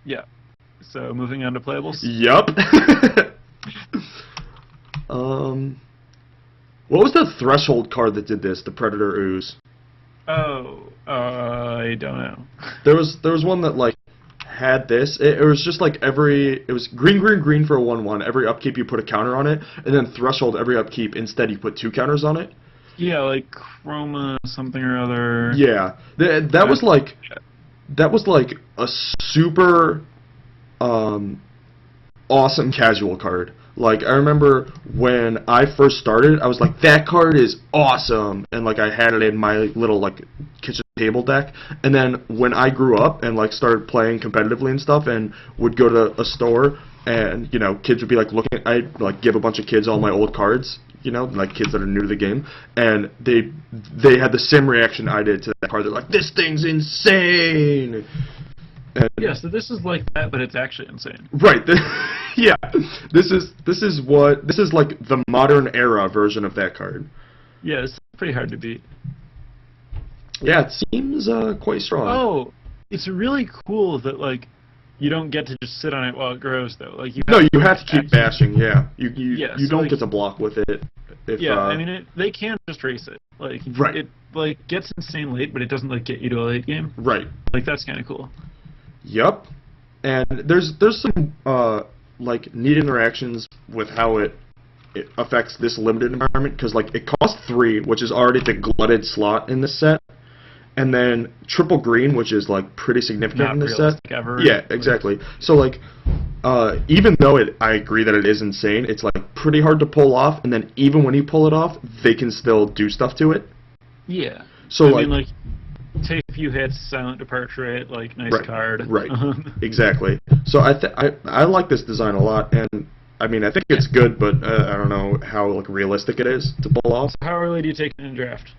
Yeah. So moving on to playables. Yup. What was the threshold card that did this? The Predator Ooze. Oh, I don't know. There was one that like had this. It was just like it was green for a 1/1. Every upkeep you put a counter on it, and then threshold every upkeep. Instead, you put 2 counters on it. Yeah, like Chroma something or other. Yeah, that was like a super awesome casual card. Like, I remember when I first started, I was like, that card is awesome, and like I had it in my little like kitchen table deck. And then when I grew up and like started playing competitively and stuff, and would go to a store, and you know, kids would be like looking, I'd like give a bunch of kids all my old cards, you know, like kids that are new to the game, and they had the same reaction I did to that card. They're like, this thing's insane. And, Yeah, so this is like that, but it's actually insane. right. Yeah. This is like the modern era version of that card. Yeah, it's pretty hard to beat. Yeah, it seems quite strong. Oh, it's really cool that like you don't get to just sit on it while it grows though. Like you No, have you to have to keep bashing. Yeah, Yeah, you so, don't like, get to block with it. If, yeah, I mean they can just race it. Like Right. it like gets insane late, but it doesn't like get you to a late game. Right. Like that's kind of cool. Yep. And there's some like neat interactions with how it affects this limited environment, because like it costs 3, which is already the glutted slot in this set, and then triple green, which is like pretty significant Not in this set. realistic ever. Yeah, exactly. So like, even though I agree that it is insane, it's like pretty hard to pull off, and then even when you pull it off, they can still do stuff to it. Yeah. So I like, mean, like take a few hits, silent departure it, like nice right, card. right, exactly. So I like this design a lot, and I mean I think it's good, but I don't know how like realistic it is to pull off. So how early do you take it in draft?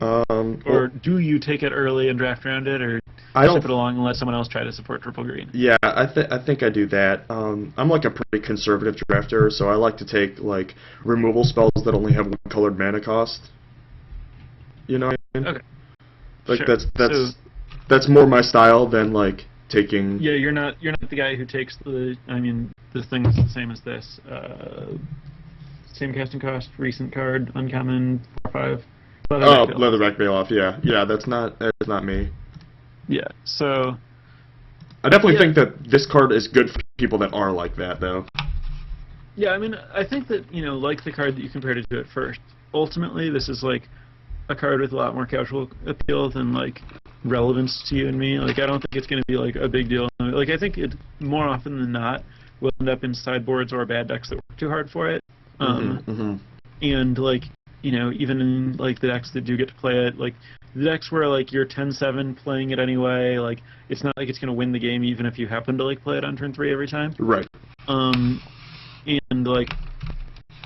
Or Well, do you take it early and draft around it, or I don't. ship it along and let someone else try to support triple green? Yeah, I think I do that. I'm like a pretty conservative drafter, so I like to take like removal spells that only have 1 colored mana cost. You know what I mean? Okay. Like Sure. that's more my style than like taking. Yeah, you're not the guy who takes the. I mean, the thing's the same as this. Same casting cost, recent card, uncommon, 4/5. Oh, Leatherback Bailoff. Yeah, that's not me. Yeah. So. I definitely think that this card is good for people that are like that, though. Yeah, I mean, I think that like the card that you compared it to at first. Ultimately, this is like a card with a lot more casual appeal than like relevance to you and me. Like, I don't think it's going to be like a big deal. Like, I think it more often than not will end up in sideboards or bad decks that work too hard for it. And like even in like the decks that do get to play it, like the decks where like you're 10-7 playing it anyway, like it's not like it's going to win the game even if you happen to like play it on turn 3 every time. Right. And like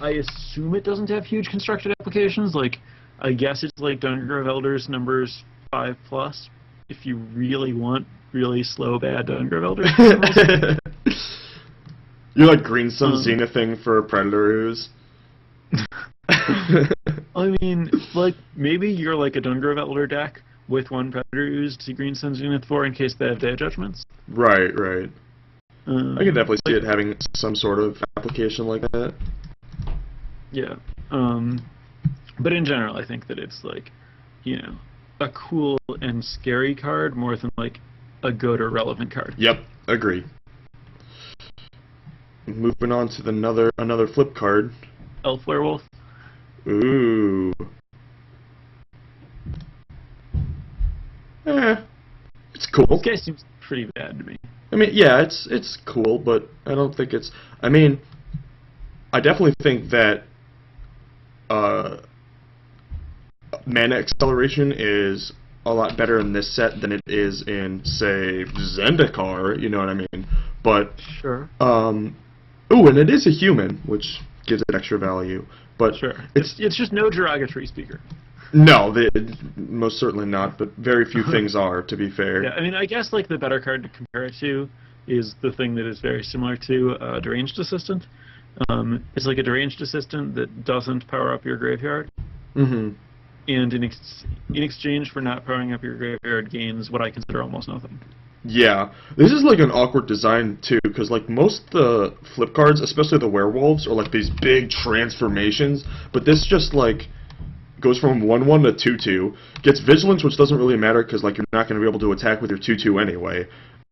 I assume it doesn't have huge constructed applications. Like I guess it's like Dungeon of Elders numbers 5+. If you really want really slow bad Dungeon of Elders. You're like Green Sun Zenith thing for Predator Ooze. I mean, like maybe you're like a Dungeon of Elder deck with 1 Predator Ooze to Green Sun Zenith for in case they have day judgments. Right. I can definitely see it having some sort of application like that. Yeah. But in general, I think that it's like, a cool and scary card more than like a good or relevant card. Yep, agree. Moving on to another flip card. Elf Werewolf. Ooh. It's cool. This guy seems pretty bad to me. I mean, yeah, it's cool, but I don't think it's. I mean, I definitely think that mana acceleration is a lot better in this set than it is in, say, Zendikar. You know what I mean? But sure. Ooh, and it is a human, which gives it extra value. But sure, it's just no derogatory speaker. No, most certainly not. But very few things are, to be fair. Yeah, I mean, I guess like the better card to compare it to is the thing that is very similar to Deranged Assistant. It's like a Deranged Assistant that doesn't power up your graveyard. Mm-hmm. And in exchange for not powering up your graveyard, gains what I consider almost nothing. Yeah, this is like an awkward design too, because like most of the flip cards, especially the werewolves, are like these big transformations, but this just like goes from 1/1 to 2/2, gets vigilance, which doesn't really matter because like you're not going to be able to attack with your 2/2 anyway,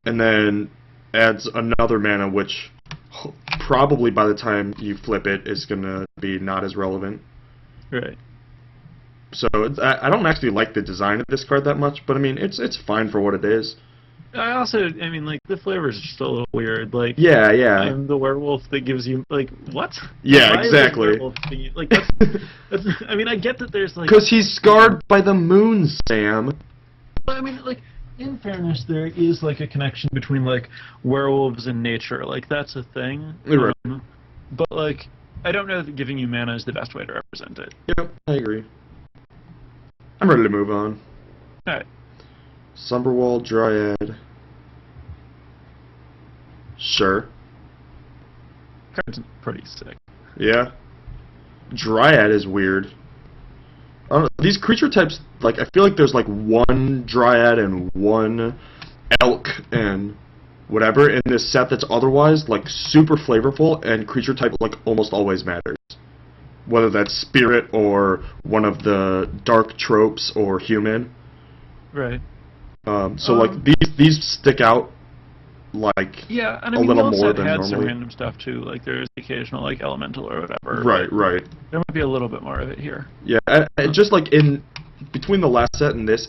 and then adds another mana, which probably by the time you flip it is going to be not as relevant. Right. So I don't actually like the design of this card that much, but I mean it's fine for what it is. I mean, like, the flavors are just a little weird. Like, yeah. I'm the werewolf that gives you, like, what? Yeah, Why exactly. Is werewolf thing? Like, that's, I mean, I get that there's, like... Because he's scarred by the moon, Sam. I mean, like, in fairness, there is, like, a connection between, like, werewolves and nature. Like, that's a thing. Right. But, like, I don't know that giving you mana is the best way to represent it. Yep, I agree. I'm ready to move on. Alright. Somberwald Dryad. Sure. Card's pretty sick. Yeah. Dryad is weird. I don't know, these creature types, like, I feel like there's like one Dryad and one Elk and whatever in this set that's otherwise like super flavorful, and creature type like almost always matters. Whether that's spirit or one of the dark tropes or human. Right. So like these stick out like Yeah, and a I mean, little the more set than had some normally. random stuff too. Like there's the occasional like elemental or whatever. Right, right. There might be a little bit more of it here. Yeah, and just like in between the last set and this,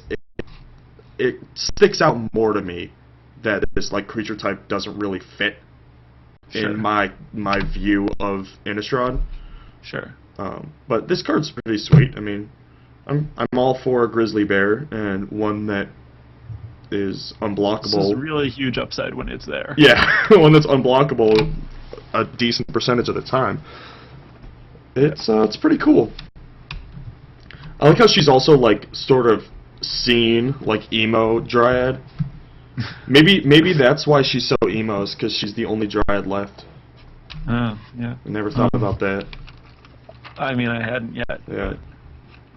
it sticks out more to me that this like creature type doesn't really fit Sure. in my view of Innistrad. Sure. But this card's pretty sweet. I mean, I'm all for a grizzly bear and one that is unblockable. This is really huge upside when it's there. Yeah, one that's unblockable a decent percentage of the time. It's pretty cool. I like how she's also like sort of seen like emo Dryad. Maybe that's why she's so emo, is because she's the only Dryad left. Yeah. I never thought about that. I mean, I hadn't yet. Yeah. But,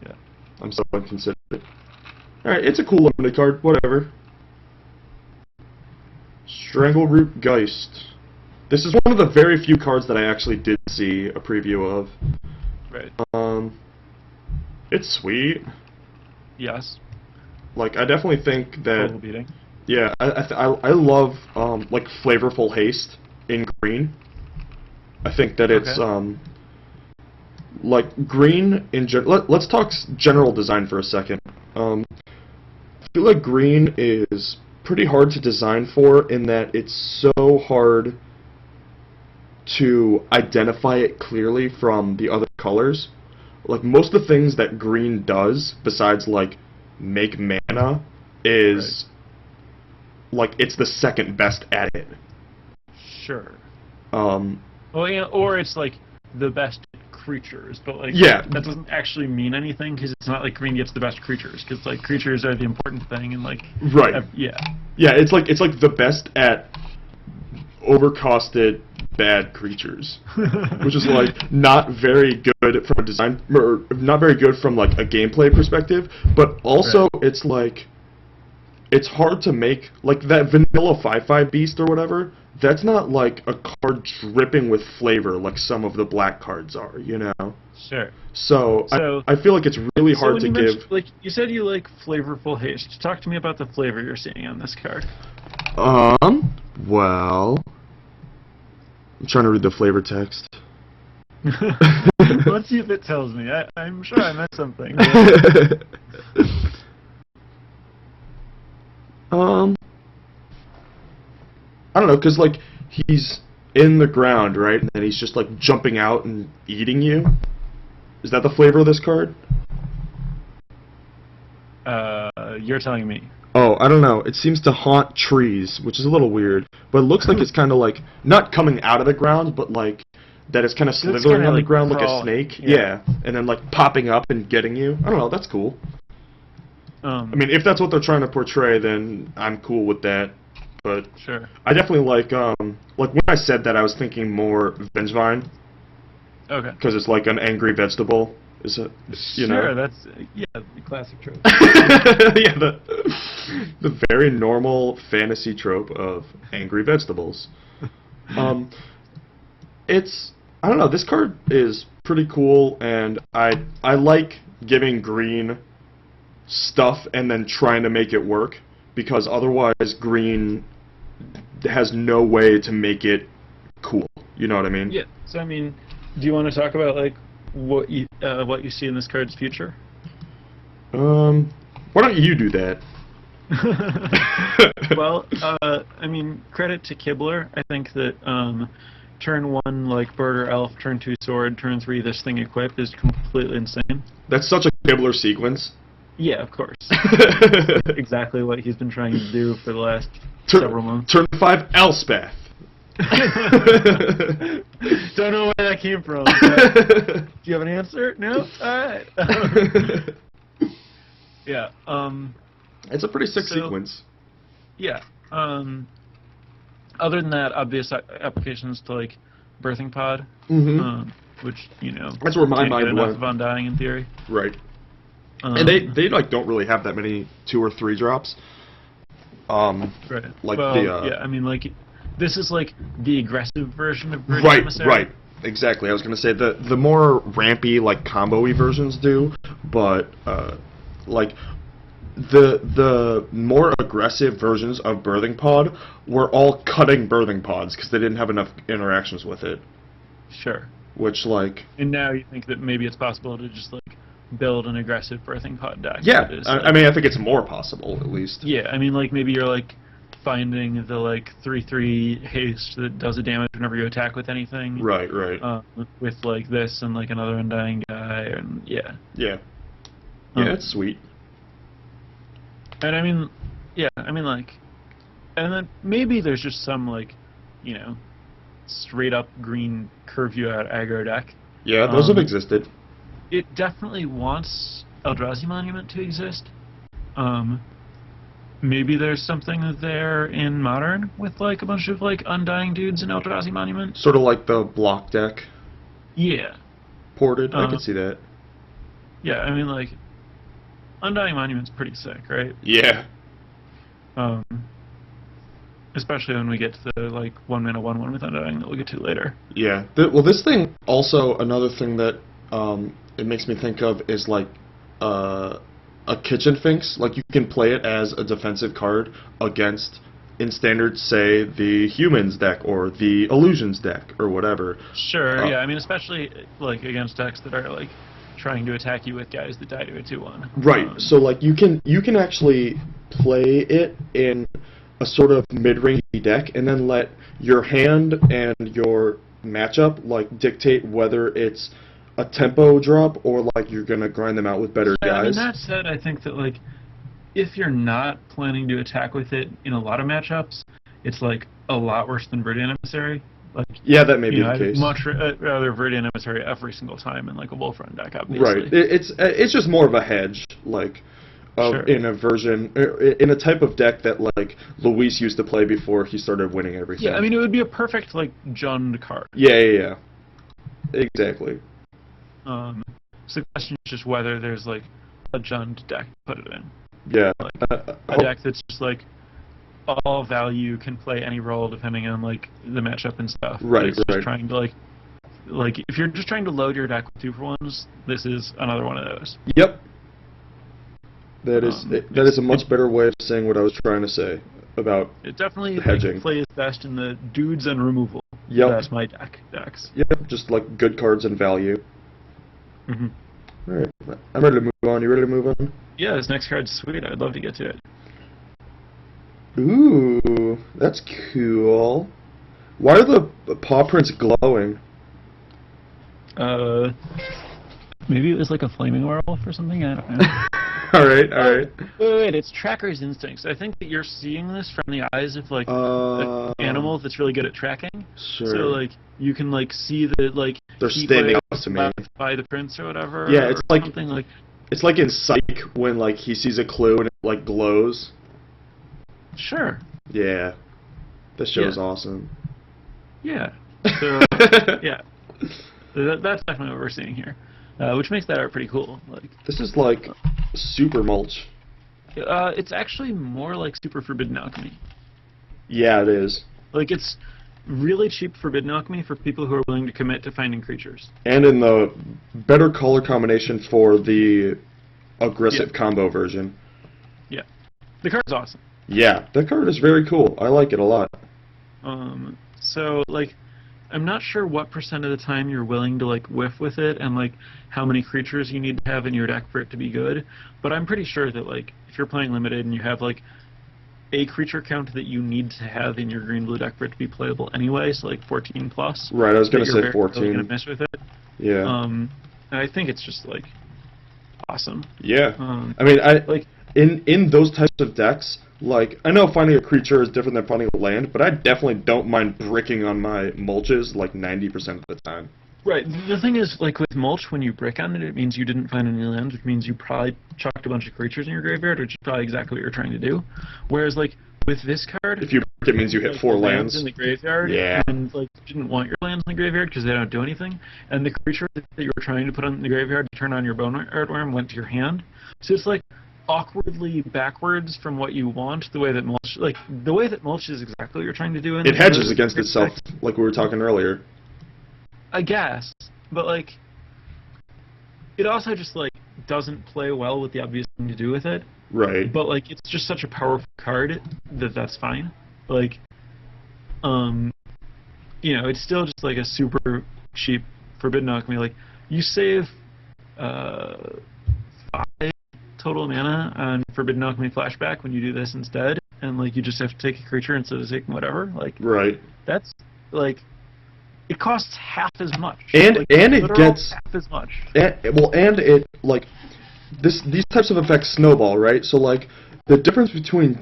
yeah. I'm so inconsiderate. Alright, it's a cool limited card, whatever. Strangleroot Geist. This is one of the very few cards that I actually did see a preview of. Right. It's sweet. Yes. Like, I definitely think that... Total beating. Yeah, I love, like, flavorful haste in green. I think that it's, like, green in let's talk general design for a second. I feel like green is pretty hard to design for in that it's so hard to identify it clearly from the other colors. Like, most of the things that green does, besides, like, make mana, is, like, it's the second best at it. Sure. Well, yeah, or it's, like, the best creatures, but, like, yeah, that doesn't actually mean anything, because it's not like green gets the best creatures, because, like, creatures are the important thing, and, like... Right. Yeah. Yeah, it's like the best at overcosted bad creatures, which is like not very good from a design, or not very good from like a gameplay perspective. But also, it's like it's hard to make like that vanilla 5/5 beast or whatever. That's not like a card dripping with flavor like some of the black cards are, you know. Sure. So I feel like it's really hard to give. Like you said, you like flavorful haste. Talk to me about the flavor you're seeing on this card. Well, I'm trying to read the flavor text. Let's see if it tells me. I'm sure I meant something. I don't know, because, like, he's in the ground, right? And then he's just, like, jumping out and eating you. Is that the flavor of this card? You're telling me. Oh, I don't know. It seems to haunt trees, which is a little weird. But it looks like it's kind of, like, not coming out of the ground, but, like, that it's kind of slithering on the ground like a snake. Yeah. And then, like, popping up and getting you. I don't know. That's cool. I mean, if that's what they're trying to portray, then I'm cool with that. But sure. I definitely like when I said that, I was thinking more Vengevine. Okay. Because it's like an angry vegetable. Is it? You sure, know? that's the classic trope. Yeah, the very normal fantasy trope of angry vegetables. It's, I don't know. This card is pretty cool, and I like giving green stuff and then trying to make it work, because otherwise green has no way to make it cool. You know what I mean? Yeah. So I mean, do you want to talk about like what you see in this card's future? Why don't you do that? Well, I mean, credit to Kibler. I think that turn 1 like bird or elf, turn 2 sword, turn 3 this thing equipped is completely insane. That's such a Kibler sequence. Yeah, of course. Exactly what he's been trying to do for the last several months. Turn 5 Elspeth. Don't know where that came from. Do you have an answer? No? Alright. Yeah. It's a pretty sick sequence. Yeah. other than that, obvious applications to like Birthing Pod, which that's where my can't mind get enough went. of Undying in theory. Right. And they like don't really have that many 2 or 3 drops. Right. Like well, yeah, I mean, like, this is like the aggressive version of Bridge Right, Emissary. right. Exactly. I was gonna say the more rampy, like combo-y versions do, but like the more aggressive versions of Birthing Pod were all cutting Birthing Pods because they didn't have enough interactions with it. Sure. Which like. And now you think that maybe it's possible to just like build an aggressive Birthing Pod deck. Yeah, that is, I mean I think it's more possible at least. Yeah, I mean like maybe you're like finding the like 3/3 haste that does a damage whenever you attack with anything. Right, right. With like this and like another Undying guy and yeah. Yeah. Yeah, it's sweet. And I mean, yeah, I mean like, and then maybe there's just some like, straight up green curve you out aggro deck. Yeah, those have existed. It definitely wants Eldrazi Monument to exist. Maybe there's something there in Modern with like a bunch of like Undying dudes in Eldrazi Monument. Sort of like the block deck. Yeah. Ported, I could see that. Yeah, I mean like, Undying Monument's pretty sick, right? Yeah. Especially when we get to the like 1-mana 1/1 with Undying that we'll get to later. Yeah. Well, this thing also another thing that it makes me think of is like a Kitchen Finks. Like you can play it as a defensive card against, in standard, say the Humans deck or the Illusions deck or whatever. Sure. Yeah. I mean, especially like against decks that are like trying to attack you with guys that die to a 2/1. Right. So like you can actually play it in a sort of mid-range deck and then let your hand and your matchup like dictate whether it's a tempo drop or like you're gonna grind them out with better guys. I mean, that said, I think that like if you're not planning to attack with it in a lot of matchups, it's like a lot worse than Viridian Emissary. Like, yeah, that may be the I'd case. much rather Viridian Emissary every single time in like a Wolf Run deck, obviously. Right. It's just more of a hedge, like Sure. in a version in a type of deck that like Luis used to play before he started winning everything. Yeah, I mean it would be a perfect like Jund card. Yeah. Exactly. So the question is just whether there's like a Jund deck to put it in. Yeah. Like a deck that's just like all value, can play any role depending on like the matchup and stuff. Right, It's just right. trying to like if you're just trying to load your deck with 2-for-1s, this is another one of those. Yep. That is a much better way of saying what I was trying to say about It definitely hedging. like, plays best in the dudes and removal. Yep. That's my decks. Yep, just like good cards and value. hmm Alright, I'm ready to move on. You ready to move on? Yeah, this next card's sweet. I'd love to get to it. Ooh, that's cool. Why are the paw prints glowing? Maybe it was like a flaming werewolf or something. I don't know. Alright. Wait, it's Tracker's Instincts. I think that you're seeing this from the eyes of like an animal that's really good at tracking. Sure. So like you can like see that like They're heat standing waves out to me. left by the prince or whatever. Yeah, it's or like- something like. It's like in Psych when like he sees a clue and it like glows. Sure. Yeah. This show is Yeah. awesome. Yeah. So yeah, that's definitely what we're seeing here, which makes that art pretty cool. Like This is like super mulch. it's actually more like super Forbidden Alchemy. Yeah, it is. Like it's really cheap Forbidden Alchemy for people who are willing to commit to finding creatures. And in the better color combination for the aggressive combo version. Yeah, the card's awesome. Yeah, that card is very cool. I like it a lot. So like, I'm not sure what percent of the time you're willing to like whiff with it, and like how many creatures you need to have in your deck for it to be good. But I'm pretty sure that like if you're playing limited and you have like a creature count that you need to have in your green blue deck for it to be playable anyway, so like 14 plus. Right, I was gonna that say you're 14. Really gonna miss with it. Yeah. And I think it's just like awesome. Yeah. Um, I mean, like in those types of decks, like I know finding a creature is different than finding a land, but I definitely don't mind bricking on my mulches like 90% of the time. right. The thing is, like with mulch, when you brick on it, it means you didn't find any lands, which means you probably chucked a bunch of creatures in your graveyard, which is probably exactly what you're trying to do. Whereas like with this card, If you break it, means you hit like, 4 the lands. in the graveyard, Yeah. and like you didn't want your lands in the graveyard because they don't do anything, and the creature that you were trying to put in the graveyard to turn on your Boneyard Worm went to your hand. So it's like awkwardly backwards from what you want. The way that mulch is exactly what you're trying to do. It hedges against itself, like we were talking earlier. I guess, but like, it also just like doesn't play well with the obvious thing to do with it. Right. But like, it's just such a powerful card that that's fine. Like, it's still just like a super cheap Forbidden Alchemy. Like, you save 5 total mana on Forbidden Alchemy Flashback when you do this instead, and like you just have to take a creature instead of taking whatever. Like, right. That's like. It costs half as much. And like, and it gets half as much. And it like these types of effects snowball, right? So like the difference between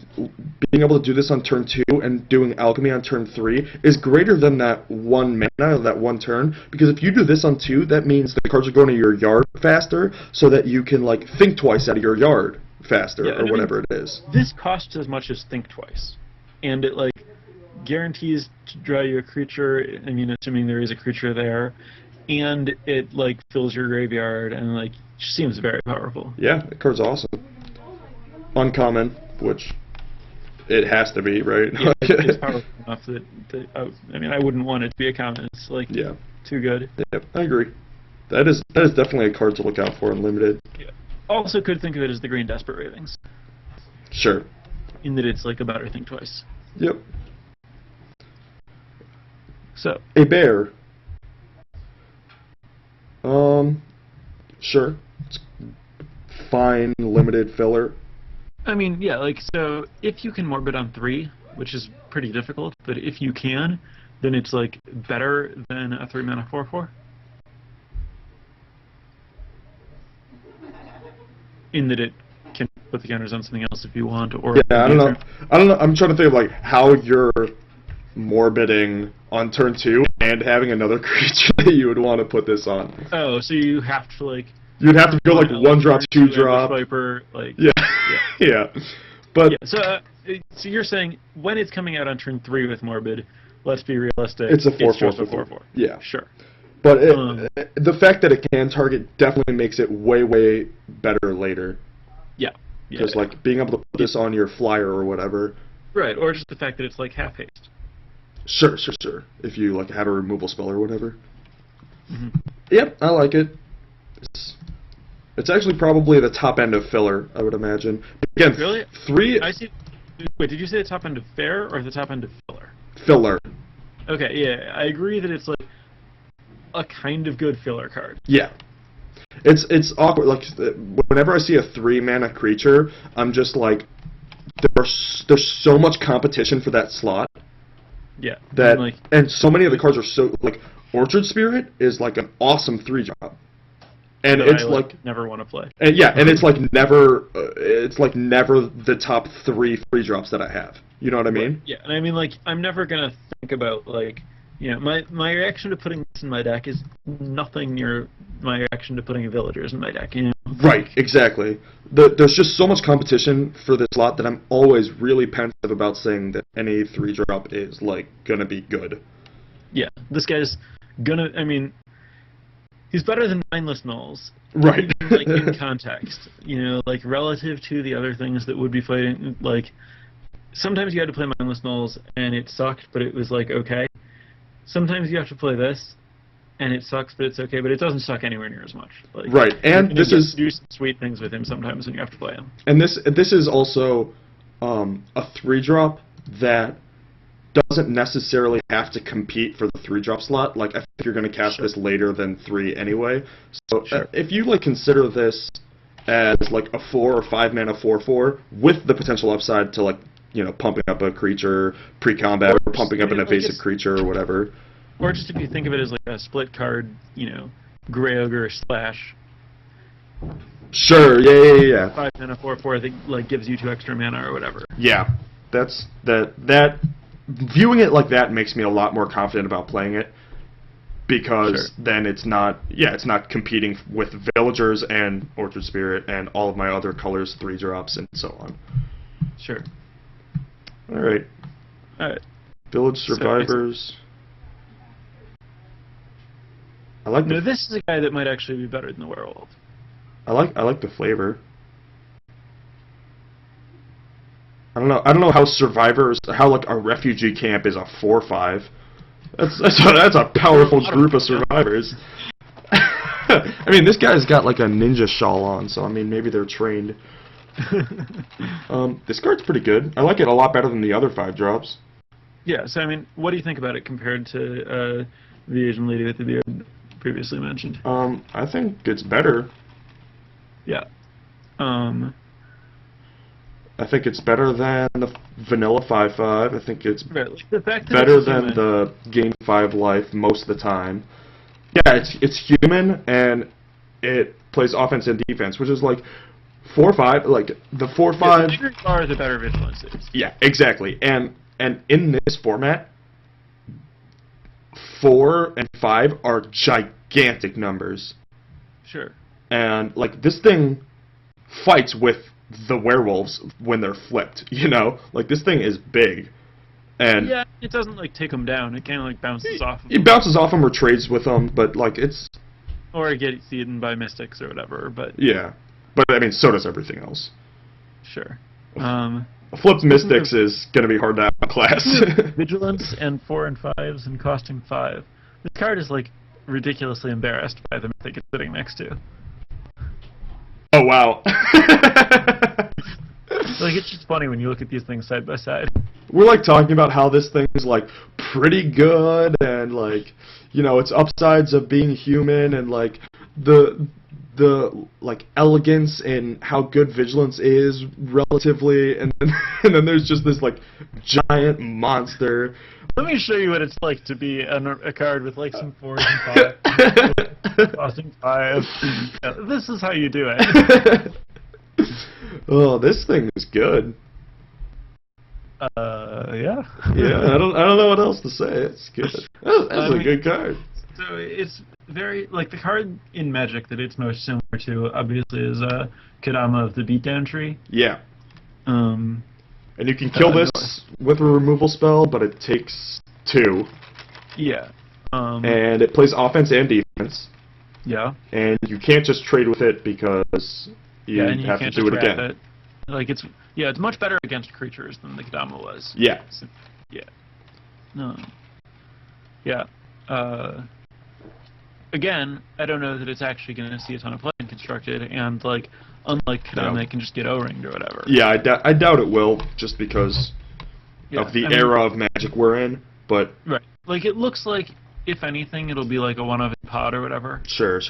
being able to do this on turn 2 and doing alchemy on turn 3 is greater than that 1 mana, that 1 turn. Because if you do this on 2, that means the cards are going to your yard faster, so that you can like think twice out of your yard faster, or whatever it is. This costs as much as think twice, and it like guarantees to draw you a creature. I mean, assuming there is a creature there, and it like fills your graveyard, and like just seems very powerful. Yeah, the card's awesome. Uncommon, which it has to be, right? Yeah, it's powerful enough that I mean, I wouldn't want it to be a common. It's like too good. Yep, I agree. That is definitely a card to look out for in limited. Yeah. Also, could think of it as the Green Desperate Ravings. Sure. In that it's like a better think twice. Yep. So a bear. Sure. It's fine, limited filler. I mean, yeah, like, so if you can morbid on 3, which is pretty difficult, but if you can, then it's like better than a 3 mana 4/4. In that it can put the counters on something else if you want, or yeah, I don't know. I'm trying to think of like how you're morbiding on turn 2 and having another creature that you would want to put this on. Oh, so you have to like. You'd have to go like 1 drop, 2 drop. Viper, like. Yeah. Yeah. But so you're saying when it's coming out on turn 3 with morbid, let's be realistic. It's a 4/4. It's just a 4/4. Yeah. Sure. But the fact that it can target definitely makes it way, way better later. Yeah. Because like being able to put this on your flyer or whatever. Right, or just the fact that it's like half haste. Sure. If you like have a removal spell or whatever. Mm-hmm. Yep, I like it. It's actually probably the top end of filler, I would imagine. Again, really? 3. I see. Wait, did you say the top end of fair or the top end of filler? Filler. Okay, yeah, I agree that it's like a kind of good filler card. Yeah. It's awkward. Like whenever I see a 3 mana creature, I'm just like, there's so much competition for that slot. Yeah. That and so many of the cards are so like Orchard Spirit is like an awesome 3-drop. And it's like never want to play. And yeah, and it's like never the top 3 3-drops that I have. You know what I mean? Right. Yeah, and I mean like I'm never gonna think about like my reaction to putting this in my deck is nothing near my reaction to putting villagers in my deck. You know? Right, exactly. There's just so much competition for this slot that I'm always really pensive about saying that any 3-drop is like gonna be good. Yeah, this guy's gonna. I mean. He's better than Mindless Nulls. Right. Even, like, in context. Like, relative to the other things that would be fighting, like, sometimes you had to play Mindless Nulls, and it sucked, but it was, like, okay. Sometimes you have to play this, and it sucks, but it's okay, but it doesn't suck anywhere near as much. Like, right, and this is... do some sweet things with him sometimes when you have to play him. And this is also a 3-drop that doesn't necessarily have to compete for the 3-drop slot. Like, I think you're going to cast this later than 3 anyway. So if you like consider this as like a 4 or 5 mana 4/4 with the potential upside to like pumping up a creature pre-combat or pumping up an evasive creature or whatever. Or just if you think of it as like a split card, Grey Ogre slash. Sure. Yeah. 5 mana 4/4 that like gives you 2 extra mana or whatever. Yeah, that's that. Viewing it like that makes me a lot more confident about playing it, because then it's not competing with Villagers and Orchard Spirit and all of my other colors 3-drops and so on. Sure. Alright. Alright. Village Survivors. I like No, the this is a guy that might actually be better than the Werewolf. I like the flavor. I don't know how survivors, how like a refugee camp is a 4/5. That's a powerful group of survivors. I mean, this guy's got like a ninja shawl on, so I mean maybe they're trained. This card's pretty good. I like it a lot better than the other 5-drops. Yeah, so I mean, what do you think about it compared to the Asian lady with the beard previously mentioned? I think it's better. Yeah. I think it's better than the vanilla 5/5. I think it's Right, like the fact that better it's than human, the gain 5 life most of the time. Yeah, it's human and it plays offense and defense, which is like 4/5. Like the 4/5. Yeah, the bigger you are, the better vigilance is. Yeah, exactly. And in this format, 4 and 5 are gigantic numbers. Sure. And like this thing fights with the werewolves when they're flipped, you know? Like this thing is big. And Yeah, it doesn't like take them down. It kind of like bounces off of it them. bounces off them or trades with them, but like it's Or it gets eaten by mystics or whatever, but yeah. But I mean, so does everything else. sure. Flipped Mystics is going to be hard to outclass. Vigilance and 4 and 5s and costing 5. This card is like ridiculously embarrassed by the mythic it's sitting next to. Oh wow. Like it's just funny when you look at these things side by side. We're like talking about how this thing is like pretty good and like, you know, it's upsides of being human and like the like elegance and how good vigilance is relatively, and then there's just this like giant monster. Let me show you what it's like to be a card with like some 4s and 5s, costing 5. Yeah, this is how you do it. Oh, this thing is good. Yeah. Yeah, I don't know what else to say. It's good. That's a good card. So it's very like the card in Magic that it's most similar to obviously is Kadama of the Beatdown Tree. Yeah. Um, And you can kill this with a removal spell, but it takes 2. yeah. And it plays offense and defense. Yeah. And you can't just trade with it because you And you have to can't do just it wrap again. it. Like it's much better against creatures than the Kadama was. Yeah. So, yeah. No. Yeah. Again, I don't know that it's actually going to see a ton of play in constructed, and like unlike Kadama, No. it can just get O-ringed or whatever. Yeah, I doubt it will, just because Yeah, of the I mean- era of Magic we're in. But Right. Like it looks like, if anything, it'll be like a one of a pod or whatever. sure.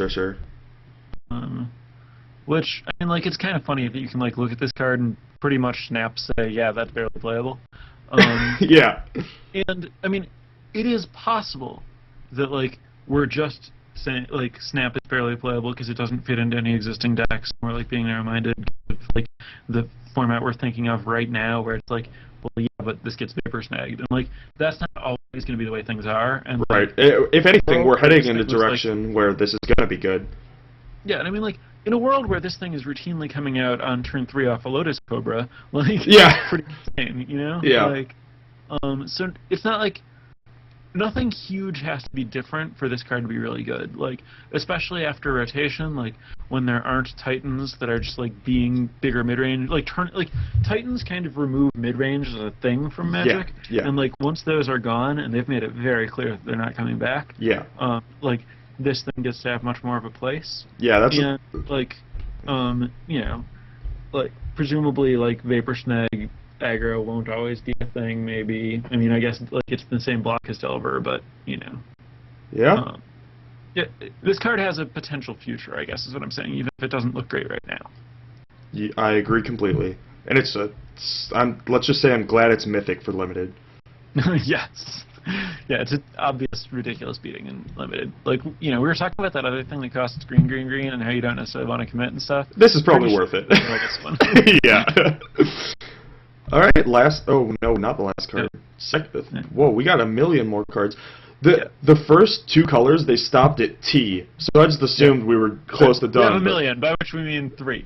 Which I mean, like it's kind of funny that you can like look at this card and pretty much snap say, yeah, that's barely playable. Yeah. And I mean, it is possible that like we're just saying like snap is barely playable because it doesn't fit into any existing decks. We're like being narrow-minded, of, like the format we're thinking of right now, where it's like, well, yeah, but this gets vapor snagged, and like that's not always going to be the way things are. And Right. like, If anything, we're heading in a Looks like- direction where this is going to be good. yeah, and I mean like in a world where this thing is routinely coming out on turn 3 off a Lotus Cobra, like Yeah. pretty insane, you know? Yeah. Like, so it's not like nothing huge has to be different for this card to be really good. Like, especially after rotation, like when there aren't Titans that are just like being bigger mid-range. Like Titans kind of remove mid-range as a thing from Magic. Yeah. And like once those are gone, and they've made it very clear that they're not coming back. Yeah. Like this thing gets to have much more of a place. Yeah, that's And like, you know, like presumably like Vapor Snag aggro won't always be a thing. Maybe I mean I guess like it's the same block as Delver, but you know, yeah. yeah, this card has a potential future. I guess is what I'm saying, even if it doesn't look great right now. I agree completely. And let's just say I'm glad it's Mythic for limited. Yes. Yeah, it's an obvious, ridiculous beating in limited. Like, you know, we were talking about that other thing that costs green, and how you don't necessarily want to commit and stuff. This is probably Pretty worth sure it. it's like this one. Yeah. All right, oh no, not the last card. Whoa, we got a million more cards. The first 2 colors, they stopped at T, so I just assumed we were close to done. We have a million, by which we mean 3.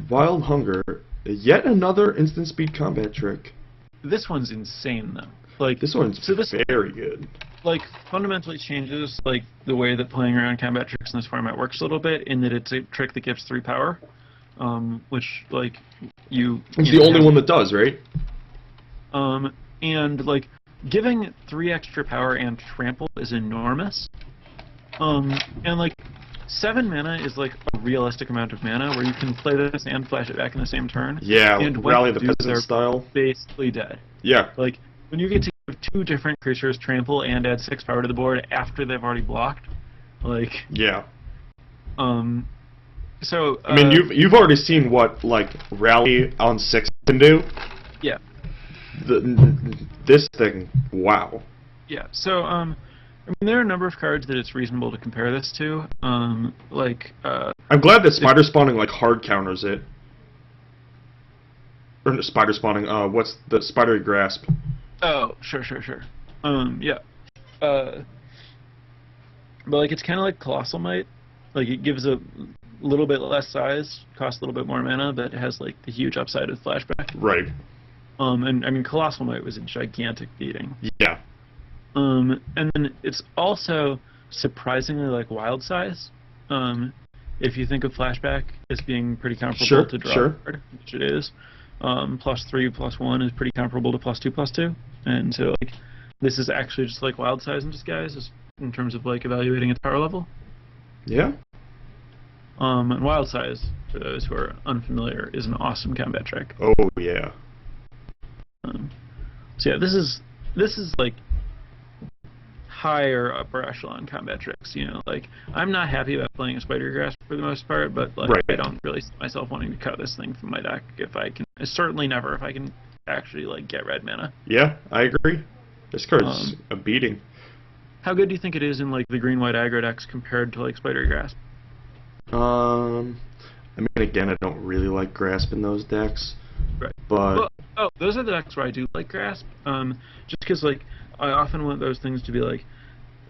Wild Hunger Yet another instant speed combat trick. This one's insane though. Like This one's very good. Like fundamentally changes like the way that playing around combat tricks in this format works a little bit, in that it's a trick that gives 3 power, which like It's the only one that does, right? And like giving 3 extra power and trample is enormous. And like 7 mana is like a realistic amount of mana where you can play this and flash it back in the same turn. Yeah, and Rally the when you do, Peasant they're style. basically dead. Yeah. Like when you get to give 2 different creatures trample and add 6 power to the board after they've already blocked, like yeah. So I mean, you've already seen what like Rally on 6 can do. Yeah. This thing, wow. Yeah. So I mean, there are a number of cards that it's reasonable to compare this to. I'm glad that spider spawning like hard counters it. Or spider spawning. What's the spidery grasp? Oh, sure. Yeah. But like it's kind of like Colossal Might. Like it gives a little bit less size, costs a little bit more mana, but it has like the huge upside of flashback. Right. And I mean Colossal Might was a gigantic beating. Yeah. And then it's also surprisingly like wild size. If you think of flashback as being pretty comparable to draw card, which it is, +3, +1 is pretty comparable to +2, +2, and so like this is actually just like wild size in disguise in terms of like evaluating its power level. Yeah. And wild size, for those who are unfamiliar, is an awesome combat trick. Oh yeah. So yeah, this is like higher upper echelon combat tricks. You know, like I'm not happy about playing a Spider Grasp for the most part, but like I don't really see myself wanting to cut this thing from my deck if I can. Certainly never if I can actually like get red mana. Yeah, I agree. This card's a beating. How good do you think it is in like the green-white aggro decks compared to like Spider Grasp? I mean, again, I don't really like Grasp in those decks. Right. But those are the decks where I do like Grasp. Just because like I often want those things to be like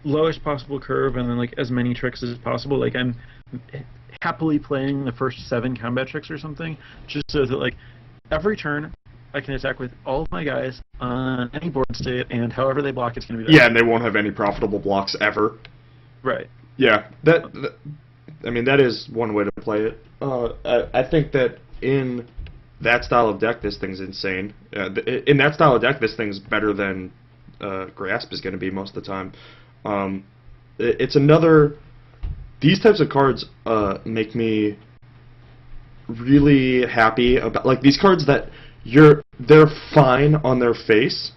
lowest possible curve and then like as many tricks as possible. Like I'm happily playing the first 7 combat tricks or something, just so that like every turn I can attack with all of my guys on any board state, and however they block, it's going to be. Yeah, and they won't have any profitable blocks ever. Right. Yeah, I mean, that is one way to play it. I think that in that style of deck, this thing's insane. In that style of deck, this thing's better than Grasp is going to be most of the time. It's another. These types of cards make me really happy about, like, these cards that they're fine on their face,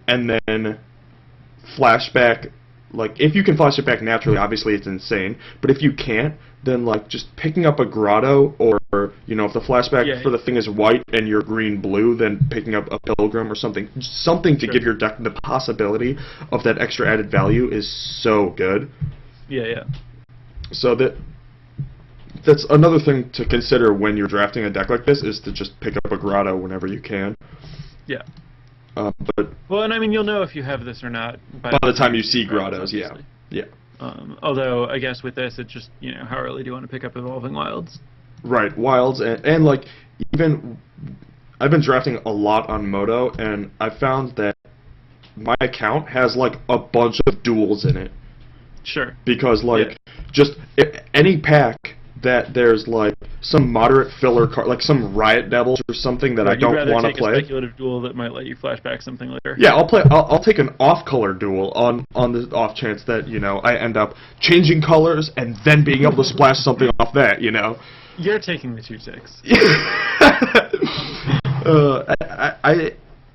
and then flashback. Like, if you can flash it back naturally, obviously it's insane. But if you can't, then, like, just picking up a Grotto, or, you know, if the flashback for the thing is white and you're green-blue, then picking up a Pilgrim or something. Something to give your deck the possibility of that extra added value is so good. Yeah. So that's another thing to consider when you're drafting a deck like this, is to just pick up a Grotto whenever you can. Yeah. But well, and I mean, you'll know if you have this or not by the time you see Grottos, yeah. Although, I guess with this, it's just, you know, how early do you want to pick up Evolving Wilds? Right, Wilds, and like, even, I've been drafting a lot on Moto, and I found that my account has, like, a bunch of duels in it. Sure. Because, like, just any pack that there's, like, some moderate filler card, like some Riot Devils or something that I don't want to play. A speculative duel that might let you flashback something later. Yeah, I'll take an off-color duel on the off chance that, you know, I end up changing colors and then being able to splash something off that, you know. You're taking the 2/6.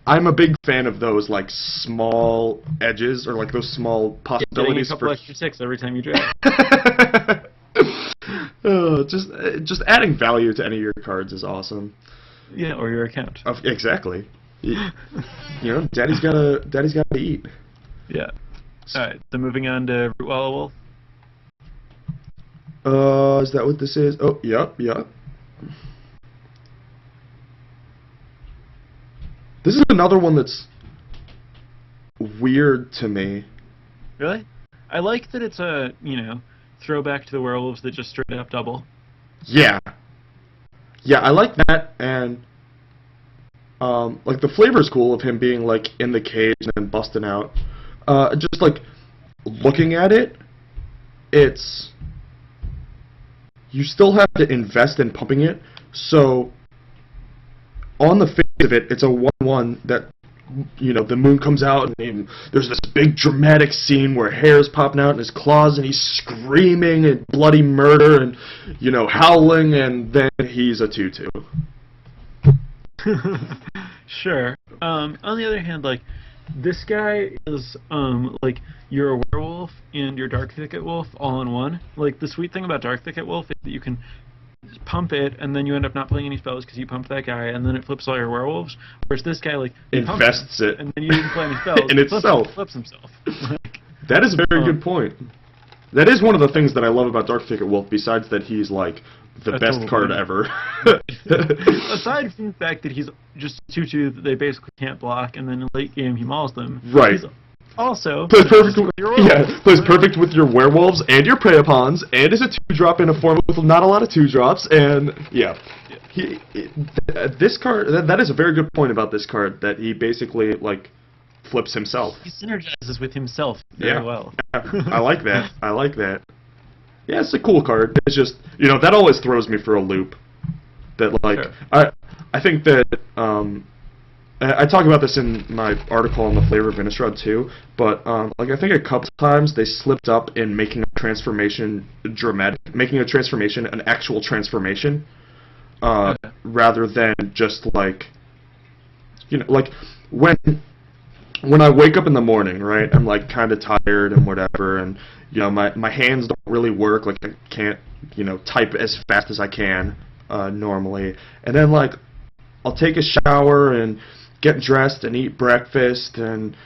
I'm a big fan of those, like, small edges, or like those small possibilities. Getting a couple extra 6 every time you draft. Just adding value to any of your cards is awesome. Yeah, or your account. Exactly. You know, daddy's gotta eat. Yeah. All right. So moving on to Rootwalla Wolf. Is that what this is? Oh, yep. This is another one that's weird to me. Really? I like that it's a, you know, throwback to the werewolves that just straight up double. Yeah. Yeah, I like that, and like the flavor's cool of him being like in the cage and then busting out. Just like looking at it, it's you still have to invest in pumping it. So on the face of it, it's a 1/1 that the moon comes out and there's this big dramatic scene where hair's popping out in his claws and he's screaming and bloody murder and howling, and then he's a 2/2. Sure. On the other hand, like, this guy is, like, you're a werewolf and you're Dark Thicket Wolf all in one. Like, the sweet thing about Dark Thicket Wolf is that you can pump it, and then you end up not playing any spells because you pumped that guy, and then it flips all your werewolves. Whereas this guy, like, invests it, and then you didn't play any spells. in itself. Flips himself. That is a very good point. That is one of the things that I love about Dark Thicket Wolf, besides that he's, like, the best card ever. Aside from the fact that he's just 2/2 that they basically can't block, and then in late game he mauls them. Right. He's also plays perfect plays perfect with your werewolves and your prey-upons, and is a 2-drop in a form with not a lot of 2-drops, and this card, that is a very good point about this card, that he basically, like, flips himself. He synergizes with himself very well. I like that. I like that. Yeah, it's a cool card. It's just, that always throws me for a loop. That, like, sure. I think that, I talk about this in my article on the flavor of Innistrad too, but, like, I think a couple times they slipped up in making a transformation dramatic, making a transformation an actual transformation, rather than just, like, like, when I wake up in the morning, right, I'm, like, kind of tired and whatever, and, my hands don't really work, like, I can't, type as fast as I can, normally, and then, like, I'll take a shower and get dressed and eat breakfast and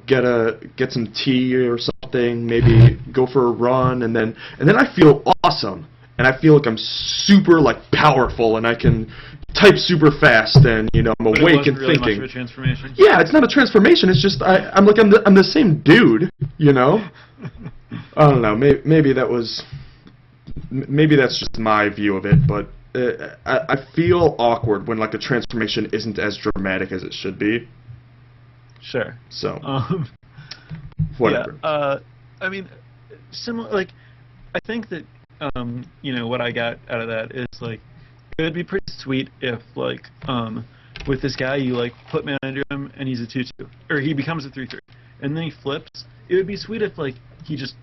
get some tea or something, maybe go for a run, and then I feel awesome, and I feel like I'm super, like, powerful, and I can type super fast, and I'm awake and really thinking. Much of a transformation. Yeah, it's not a transformation. It's just I'm the same dude. I don't know. Maybe that's just my view of it, but I feel awkward when, like, the transformation isn't as dramatic as it should be. Sure. So whatever. Yeah. I mean, similar. Like, I think that what I got out of that is, like, it would be pretty sweet if, like, with this guy, you, like, put mana into him, and he's a 2/2, or he becomes a 3/3, and then he flips. It would be sweet if, like, he just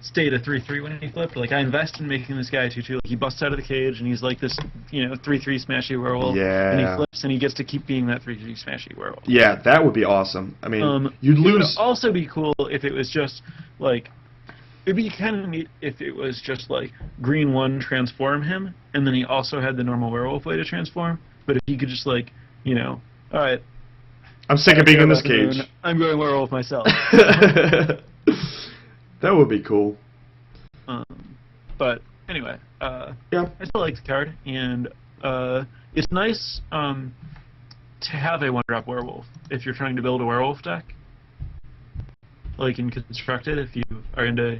stayed a 3/3 when he flipped. Like, I invest in making this guy a 2/2. Like, he busts out of the cage, and he's, like, this, 3/3 smashy werewolf. Yeah. And he flips, and he gets to keep being that 3/3 smashy werewolf. Yeah, that would be awesome. I mean, you'd lose. It would also be cool if it was just, like, it'd be kind of neat if it was just, like, green 1 transform him, and then he also had the normal werewolf way to transform. But if he could just, like, all right, I'm sick of being in this cage. I'm going werewolf myself. That would be cool. But anyway, yeah, I still like the card, and it's nice to have a 1-drop werewolf if you're trying to build a werewolf deck. Like, in Constructed, if you are into,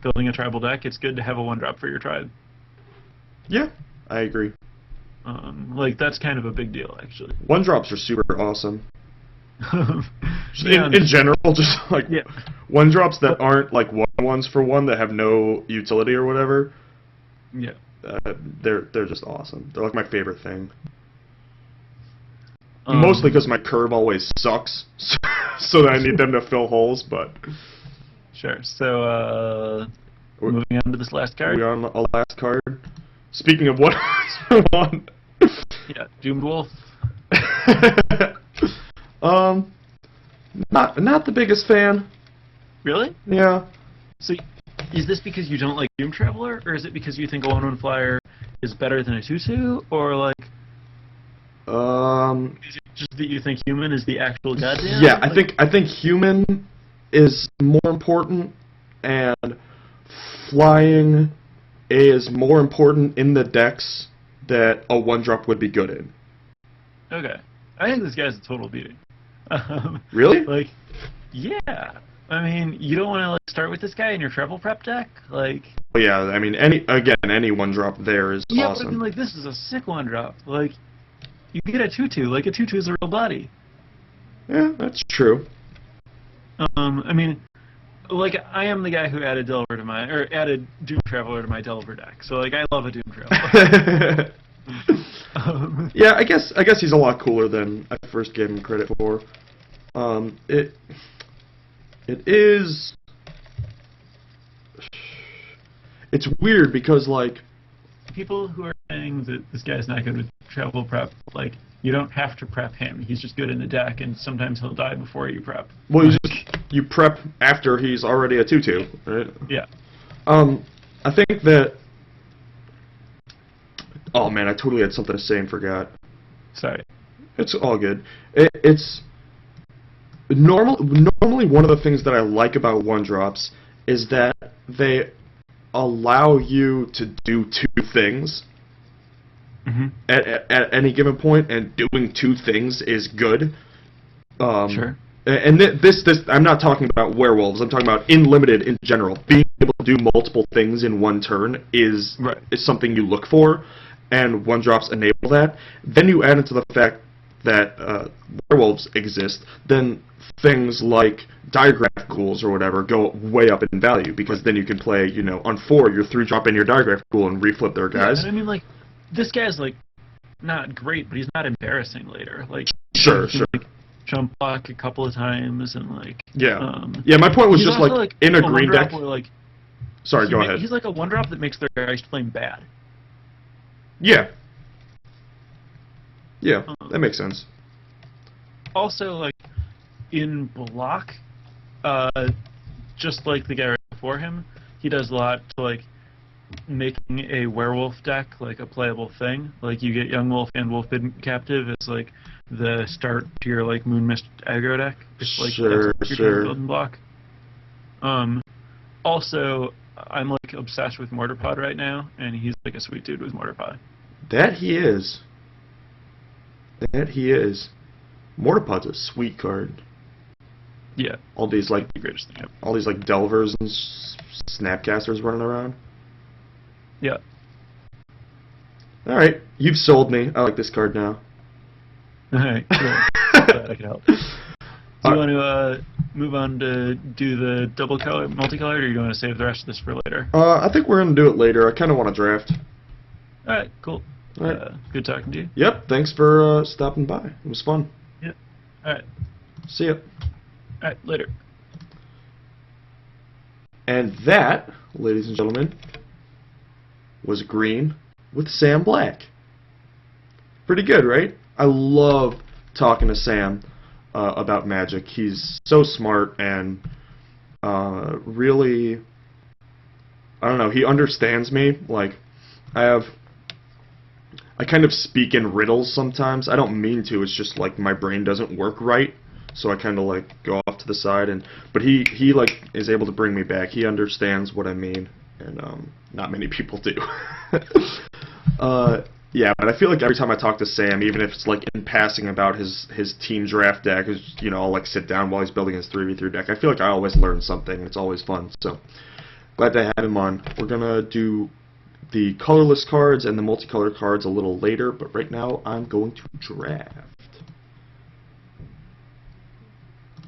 building a tribal deck, it's good to have a 1-drop for your tribe. Yeah, I agree. Like, that's kind of a big deal, actually. 1-drops are super awesome. Yeah, in general, just, like, 1-drops that aren't, like, 1/1s for 1 that have no utility or whatever. Yeah. They're just awesome. They're, like, my favorite thing. Mostly because my curve always sucks, so that I need them to fill holes, but... Sure. So, moving on to this last card. We're on a last card. Speaking of what one. Yeah, Doomed Wolf. Not the biggest fan. Really? Yeah. So, is this because you don't like Doom Traveler, or is it because you think a 1/1 flyer is better than a 2/2, or, like... Is it just that you think human is the actual goddamn? Yeah, I think human is more important, and flying is more important in the decks that a 1-drop would be good in. Okay. I think this guy's a total beating. Really? Like, yeah. I mean, you don't want to like start with this guy in your treble prep deck, like. But yeah, I mean, any one drop there is Yeah, awesome. but I mean, like, this is a sick one drop. Like, you get a 2/2. Like, a 2/2 is a real body. Yeah, that's true. I mean, like, I am the guy who added added Doom Traveler to my Delver deck. So, like, I love a Doom Traveler. Yeah, I guess he's a lot cooler than I first gave him credit for. It is. It's weird because like people who are saying that this guy's not good with travel prep, like, you don't have to prep him. He's just good in the deck, and sometimes he'll die before you prep. well, you prep after he's already a 2/2, right? Yeah. I think that. Oh man, I totally had something to say and forgot. Sorry. It's all good. It's normally one of the things that I like about one drops is that they allow you to do two things at any given point, and doing two things is good. Sure. And this I'm not talking about werewolves. I'm talking about in limited in general. Being able to do multiple things in one turn is something you look for, and one drops enable that. Then you add into the fact that werewolves exist, then things like diagraph ghouls or whatever go way up in value, because then you can play, on 4, your 3-drop in your diagraph ghoul and reflip their guys. Yeah, and I mean, like, this guy's, like, not great, but he's not embarrassing later. Like, Sure. Like, jump block a couple of times and, like... Yeah. Yeah, my point was just, also, like, in a green deck... Where, like, sorry, go ahead. He's like a one-drop that makes their Geist flame bad. Yeah. Yeah, that makes sense. Also, like, in block, just like the guy right before him, he does a lot to, like, making a werewolf deck, like, a playable thing. Like, you get Young Wolf and Wolf Bidden Captive as, like, the start to your, like, Moon Mist aggro deck. It's, like, sure. Building block. Also, I'm, like, obsessed with Mortarpod right now, and he's, like, a sweet dude with Mortarpod. That he is. Mortarpod's a sweet card. Yeah. All these like the greatest thing ever. All these like delvers and snapcasters running around. Yeah. All right, you've sold me. I like this card now. All right, cool. Glad I can help. Do you want to move on to do the multicolored, or do you want to save the rest of this for later? I think we're gonna do it later. I kind of want to draft. All right, cool. All right. Good talking to you. Yep. Thanks for stopping by. It was fun. Yep. All right. See ya. All right, later. And that, ladies and gentlemen, was Green with Sam Black. Pretty good, right? I love talking to Sam about Magic. He's so smart and really, I don't know, he understands me. Like, I kind of speak in riddles sometimes. I don't mean to. It's just like my brain doesn't work right, so I kind of like go off to the side. But he like is able to bring me back. He understands what I mean, and not many people do. Yeah, but I feel like every time I talk to Sam, even if it's like in passing about his team draft deck, I'll like sit down while he's building his 3v3 deck. I feel like I always learn something. It's always fun. So glad to have him on. We're gonna do the colorless cards and the multicolored cards a little later, but right now I'm going to draft.